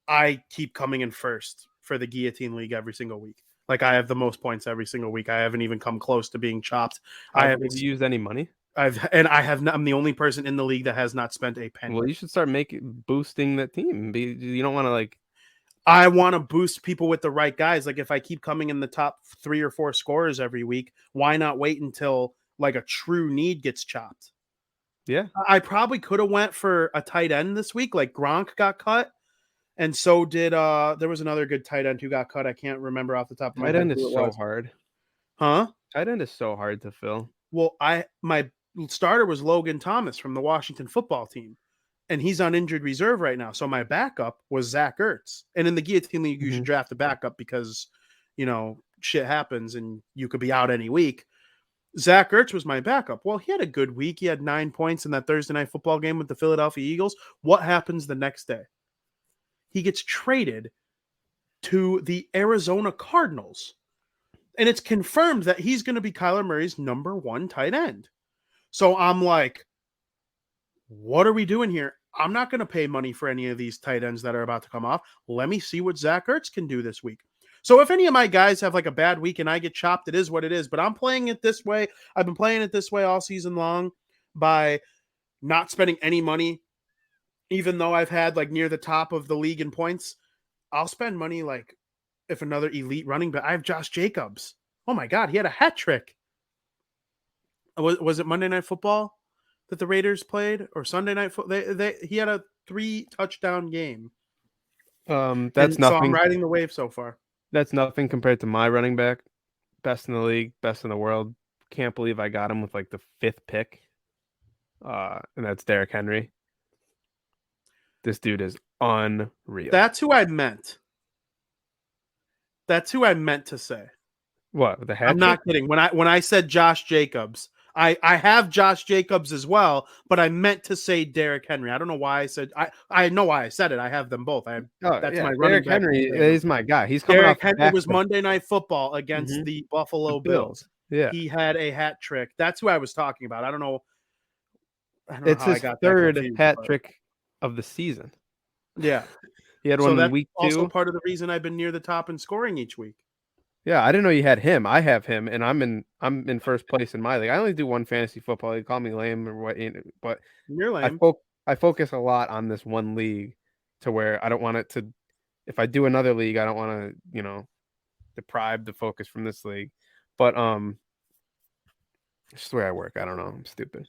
I keep coming in first for the Guillotine League every single week. Like, I have the most points every single week. I haven't even come close to being chopped. Have you used any money? I'm the only person in the league that has not spent a penny. Well, you should start boosting that team. You don't want to I want to boost people with the right guys. Like, if I keep coming in the top 3 or 4 scorers every week, why not wait until like a true need gets chopped? Yeah. I probably could have went for a tight end this week. Like, Gronk got cut, and so did there was another good tight end who got cut. I can't remember off the top of my head. Tight end is so hard. Huh? Tight end is so hard to fill. Well, my starter was Logan Thomas from the Washington football team, and he's on injured reserve right now. So my backup was Zach Ertz. And in the Guillotine League, you should draft a backup because, shit happens and you could be out any week. Zach Ertz was my backup. Well, he had a good week. He had 9 points in that Thursday night football game with the Philadelphia Eagles. What happens the next day? He gets traded to the Arizona Cardinals. And it's confirmed that he's going to be Kyler Murray's number 1 tight end. So I'm like, what are we doing here? I'm not going to pay money for any of these tight ends that are about to come off. Let me see what Zach Ertz can do this week. So if any of my guys have like a bad week and I get chopped, it is what it is. But I'm playing it this way. I've been playing it this way all season long by not spending any money, even though I've had like near the top of the league in points. I'll spend money like if another elite running back. I have Josh Jacobs. Oh my God, he had a hat trick. Was it Monday Night Football that the Raiders played, or Sunday Night Football? He had a 3 touchdown game. That's nothing. So I'm riding the wave so far. That's nothing compared to my running back, best in the league, best in the world. Can't believe I got him with like the 5th pick. And that's Derrick Henry. This dude is unreal. That's who I meant. That's who I meant to say. What, the hat? I'm not kidding. When I said Josh Jacobs, I have Josh Jacobs as well, but I meant to say Derrick Henry. I don't know why I said I know why I said it. I have them both. That's my running Derrick back. Henry is my guy. He's coming Derrick off Henry was Monday Night Football against the Buffalo Bills. Yeah, he had a hat trick. That's who I was talking about. I don't know. It's his 3rd hat trick of the season. Yeah, he had one in week 2. Also, part of the reason I've been near the top in scoring each week. Yeah, I didn't know you had him. I have him, and I'm in first place in my league. I only do one fantasy football. They call me lame or what, but you're lame. I focus a lot on this one league, to where I don't want it to. If I do another league, I don't want to, deprive the focus from this league. But it's the way I work. I don't know. I'm stupid.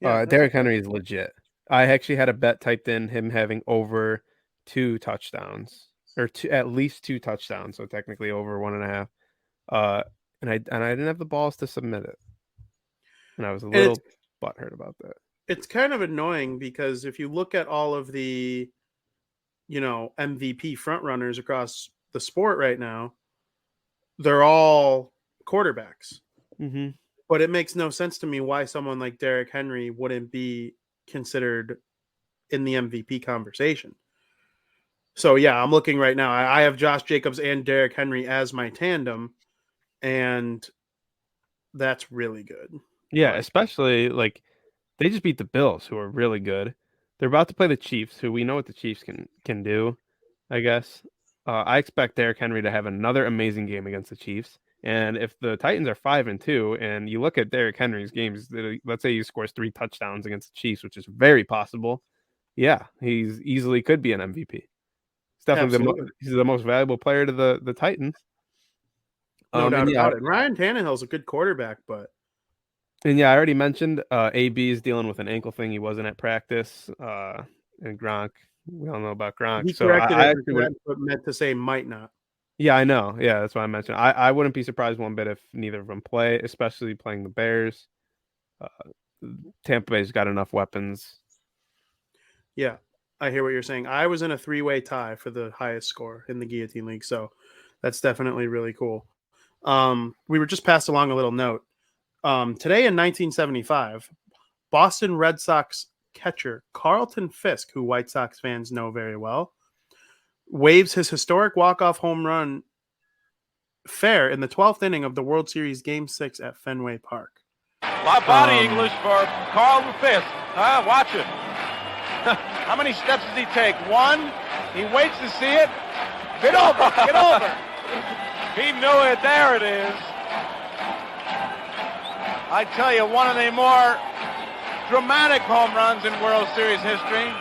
Yeah, Derrick Henry is legit. I actually had a bet typed in him having over 2 touchdowns. Or at least 2 touchdowns, so technically over 1.5. And I didn't have the balls to submit it, and I was a little butthurt about that. It's kind of annoying because if you look at all of the, MVP front runners across the sport right now, they're all quarterbacks. Mm-hmm. But it makes no sense to me why someone like Derrick Henry wouldn't be considered in the MVP conversation. So yeah, I'm looking right now. I have Josh Jacobs and Derrick Henry as my tandem, and that's really good. Yeah, Like, especially like they just beat the Bills, who are really good. They're about to play the Chiefs, who we know what the Chiefs can do, I guess. I expect Derrick Henry to have another amazing game against the Chiefs. And if the Titans are 5-2, and you look at Derrick Henry's games, let's say he scores 3 touchdowns against the Chiefs, which is very possible. Yeah, he's easily could be an MVP. He's definitely he's the most valuable player to the Titans. No doubt about it. Ryan Tannehill's a good quarterback, but and yeah, I already mentioned AB is dealing with an ankle thing. He wasn't at practice. And Gronk, we all know about Gronk. he So corrected I it, actually would, but meant to say might not. yeah, I know. Yeah, that's why I mentioned. I wouldn't be surprised one bit if neither of them play, especially playing the Bears. Tampa Bay's got enough weapons. Yeah, I hear what you're saying. I was in a 3-way tie for the highest score in the Guillotine League, so that's definitely really cool. We were just passed along a little note. Today in 1975, Boston Red Sox catcher Carlton Fisk, who White Sox fans know very well, waves his historic walk-off home run fair in the 12th inning of the World Series Game 6 at Fenway Park. My body English for Carlton Fisk. Watch it. How many steps does he take? 1. He waits to see it. Get over. Get over. He knew it. There it is. I tell you, one of the more dramatic home runs in World Series history.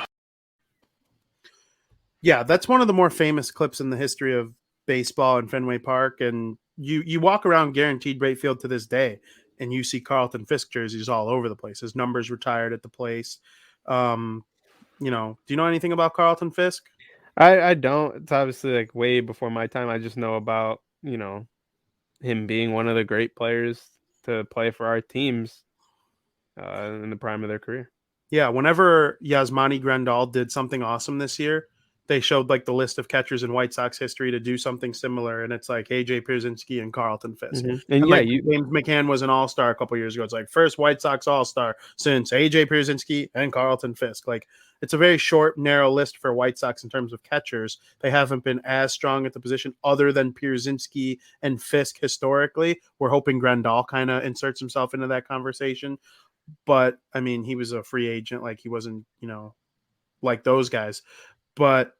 Yeah, that's one of the more famous clips in the history of baseball in Fenway Park. And you walk around Guaranteed Rate Field to this day, and you see Carlton Fisk jerseys all over the place. His number's retired at the place. Do you know anything about Carlton Fisk? I don't. It's obviously like way before my time. I just know about, him being one of the great players to play for our teams in the prime of their career. Yeah, whenever Yasmani Grandal did something awesome this year, they showed like the list of catchers in White Sox history to do something similar, and it's like AJ Pierzynski and Carlton Fisk. Mm-hmm. And yeah, James McCann was an all-star a couple years ago. It's like first White Sox all-star since AJ Pierzynski and Carlton Fisk. Like, it's a very short, narrow list for White Sox in terms of catchers. They haven't been as strong at the position other than Pierzynski and Fisk historically. We're hoping Grandal kind of inserts himself into that conversation. But, I mean, he was a free agent. Like, he wasn't, like those guys. But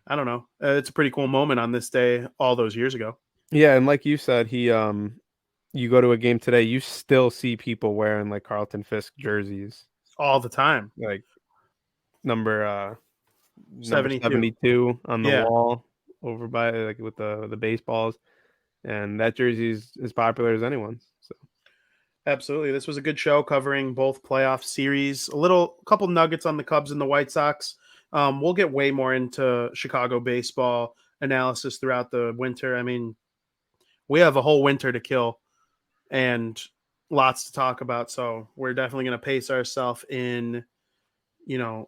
I don't know. It's a pretty cool moment on this day all those years ago. Yeah, and like you said, you go to a game today, you still see people wearing like Carlton Fisk jerseys all the time. Like number 72 on the wall over by like with the baseballs, and that jersey is as popular as anyone's. So absolutely, this was a good show covering both playoff series. A couple nuggets on the Cubs and the White Sox. We'll get way more into Chicago baseball analysis throughout the winter. I mean, we have a whole winter to kill and lots to talk about. So we're definitely going to pace ourselves in,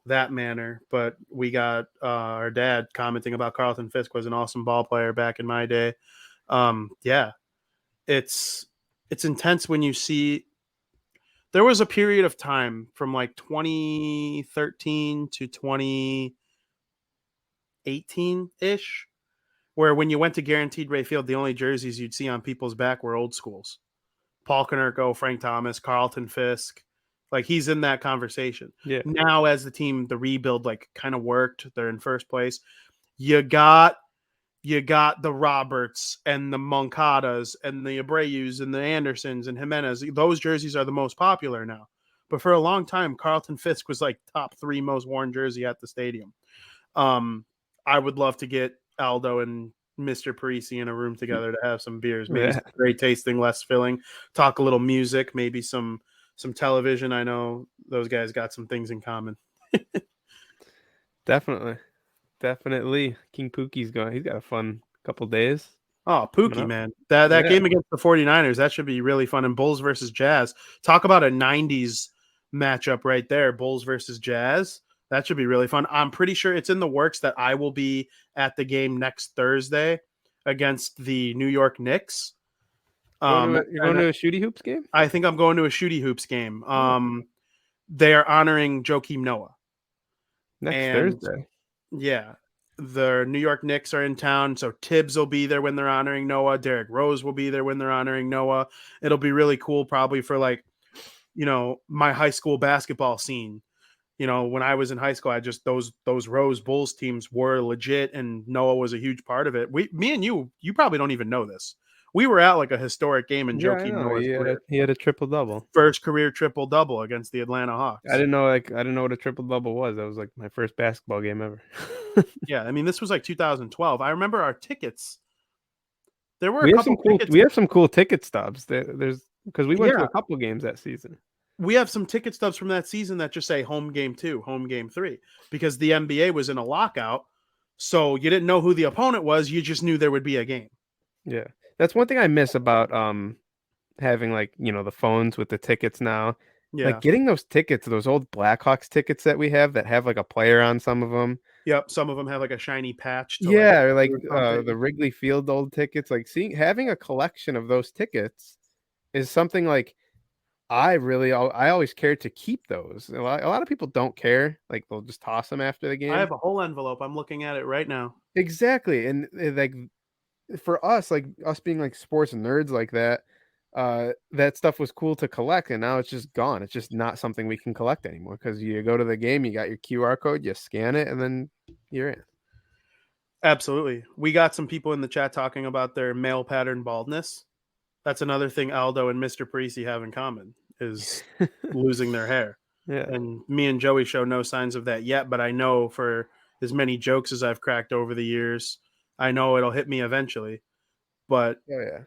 that manner. But we got our dad commenting about Carlton Fisk was an awesome ball player back in my day. Yeah, it's intense when you see. There was a period of time from like 2013 to 2018-ish where when you went to Guaranteed Rate Field, the only jerseys you'd see on people's back were old schools. Paul Konerko, Frank Thomas, Carlton Fisk. Like, he's in that conversation. Yeah. Now, as the team, the rebuild like kind of worked, they're in first place. You got the Roberts and the Moncadas and the Abreus and the Andersons and Jimenez. Those jerseys are the most popular now. But for a long time, Carlton Fisk was like top 3 most worn jersey at the stadium. I would love to get Aldo and Mr. Parisi in a room together to have some beers. Maybe some great tasting, less filling. Talk a little music, maybe some television. I know those guys got some things in common. Definitely. King Pookie's going. He's got a fun couple days. Oh, Pookie, man. That game against the 49ers, that should be really fun. And Bulls versus Jazz. Talk about a 90s matchup right there. Bulls versus Jazz. That should be really fun. I'm pretty sure it's in the works that I will be at the game next Thursday against the New York Knicks. You're going to a Shooty Hoops game? I think I'm going to a Shooty Hoops game. they are honoring Joakim Noah. Next And Thursday. yeah, the New York Knicks are in town, so Tibbs will be there when they're honoring Noah. Derrick Rose will be there when they're honoring Noah. It'll be really cool, probably for like, my high school basketball scene. When I was in high school, I just those Rose Bulls teams were legit, and Noah was a huge part of it. Me and you probably don't even know this. We were at like a historic game in Yeah, I Joakim know. Noah's He had a triple double. first career triple double against the Atlanta Hawks. I didn't know what a triple double was. That was like my first basketball game ever. Yeah, I mean this was like 2012. I remember our tickets. There were We a have couple some cool. tickets. We have some cool ticket stubs. There's because we went to Yeah. a couple games that season. We have some ticket stubs from that season that just say home game 2, home game 3, because the NBA was in a lockout. So you didn't know who the opponent was. You just knew there would be a game. Yeah, that's one thing I miss about having like the phones with the tickets now. Yeah. Like getting those tickets, those old Blackhawks tickets that we have that have like a player on some of them. Yep. Some of them have like a shiny patch. Yeah, or like or something. the Wrigley Field old tickets. Like having a collection of those tickets is something like I always cared to keep those. A lot of people don't care. Like they'll just toss them after the game. I have a whole envelope. I'm looking at it right now. Exactly. And like for us, like us being like sports nerds like that, that stuff was cool to collect, and now it's just gone. It's just not something we can collect anymore because you go to the game, you got your QR code, you scan it, and then you're in. Absolutely. We got some people in the chat talking about their male pattern baldness. That's another thing Aldo and Mr. Parisi have in common is losing their hair. Yeah. And me and Joey show no signs of that yet, but I know for as many jokes as I've cracked over the years, I know it'll hit me eventually. But Oh yeah.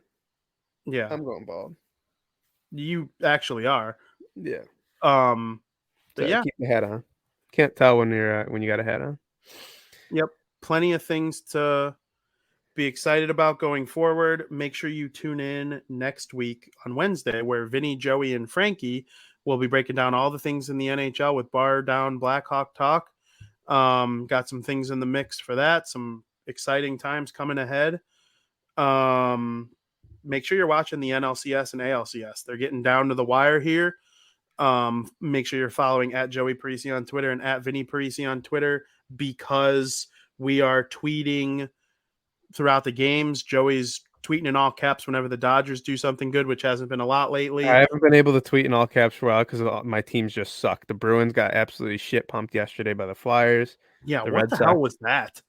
yeah, I'm going bald. you actually are. Yeah. But So yeah, keep the hat on. Can't tell when you got a hat on. yep. Plenty of things to be excited about going forward. Make sure you tune in next week on Wednesday, where Vinny, Joey, and Frankie will be breaking down all the things in the NHL with Bar Down Blackhawk Talk. Got some things in the mix for that. Some exciting times coming ahead. Make sure you're watching the NLCS and ALCS. They're getting down to the wire here. Make sure you're following at Joey Parisi on Twitter and at Vinny Parisi on Twitter, because we are tweeting throughout the games. Joey's tweeting in all caps whenever the Dodgers do something good, which hasn't been a lot lately. I haven't been able to tweet in all caps for a while because my teams just suck. The Bruins got absolutely shit pumped yesterday by the Flyers. Yeah, The what Red the Sox. hell was that?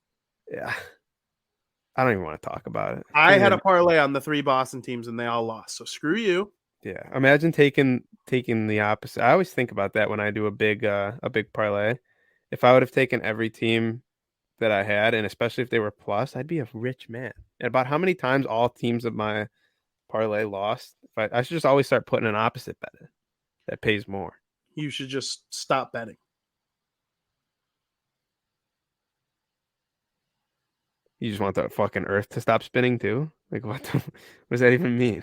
Yeah. I don't even want to talk about it. I had a parlay on the 3 Boston teams and they all lost. So screw you. Yeah. Imagine taking the opposite. I always think about that when I do a big parlay. If I would have taken every team that I had, and especially if they were plus, I'd be a rich man. And about how many times all teams of my parlay lost? I should just always start putting an opposite bet in that pays more. You should just stop betting. You just want the fucking earth to stop spinning too? Like what does that even mean?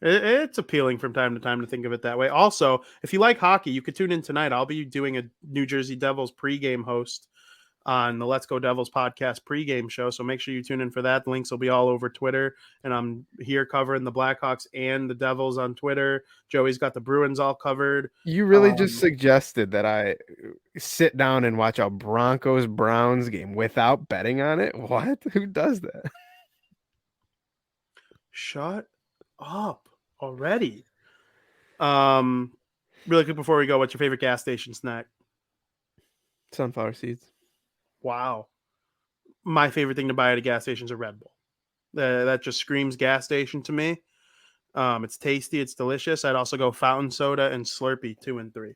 It's appealing from time to time to think of it that way. Also, if you like hockey, you could tune in tonight. I'll be doing a New Jersey Devils pregame host on the Let's Go Devils podcast pregame show. So make sure you tune in for that. The links will be all over Twitter. And I'm here covering the Blackhawks and the Devils on Twitter. Joey's got the Bruins all covered. You really just suggested that I sit down and watch a Broncos-Browns game without betting on it? What? Who does that? Shut up already. Really quick before we go, what's your favorite gas station snack? Sunflower seeds. Wow. My favorite thing to buy at a gas station is a Red Bull. That just screams gas station to me. It's tasty. It's delicious. I'd also go fountain soda and Slurpee 2 and 3.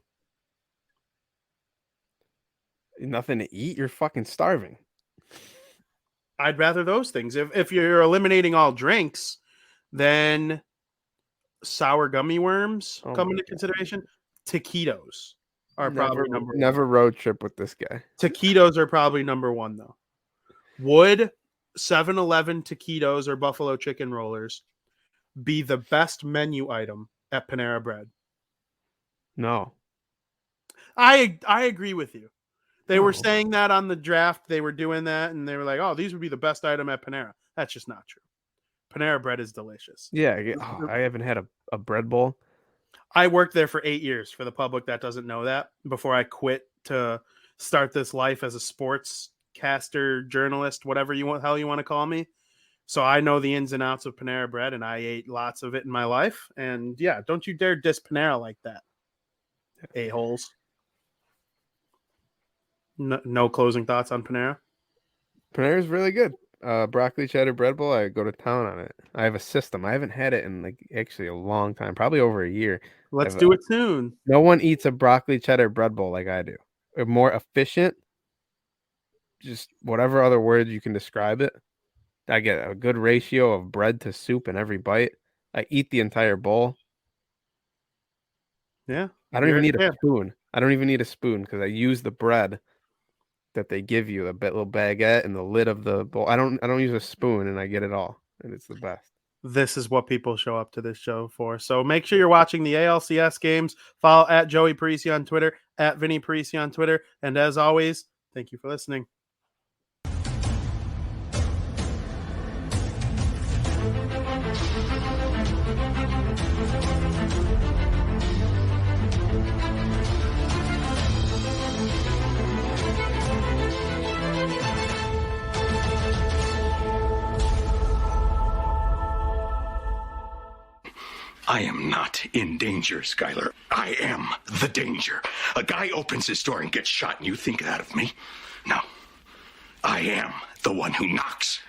Nothing to eat? You're fucking starving. I'd rather those things. If you're eliminating all drinks, then sour gummy worms come into consideration. Taquitos are probably number one. Never road trip with this guy. Taquitos are probably number one, though. Would 7-Eleven taquitos or buffalo chicken rollers be the best menu item at Panera Bread? No. I agree with you. They were saying that on the draft. They were doing that, and they were like, oh, these would be the best item at Panera. That's just not true. Panera Bread is delicious. Yeah. I haven't had a bread bowl. I worked there for 8 years, for the public that doesn't know that, before I quit to start this life as a sportscaster, journalist, whatever hell you want to call me. So I know the ins and outs of Panera Bread, and I ate lots of it in my life. And yeah, don't you dare diss Panera like that, a-holes. No closing thoughts on Panera? Panera's really good. Broccoli cheddar bread bowl, I go to town on it. I have a system. I haven't had it in like actually a long time, probably over a year. Let's do it soon. No one eats a broccoli cheddar bread bowl like I do. They're more efficient. Just whatever other word you can describe it. I get a good ratio of bread to soup in every bite. I eat the entire bowl. Yeah. I don't even need a spoon. I don't even need a spoon because I use the bread that they give you, the little baguette and the lid of the bowl. I don't use a spoon, and I get it all, and it's the best. This is what people show up to this show for. So make sure you're watching the ALCS games. Follow at Joey Parisi on Twitter, at Vinny Parisi on Twitter, and as always, thank you for listening. I am not in danger, Skyler. I am the danger. A guy opens his door and gets shot, and you think that of me? No. I am the one who knocks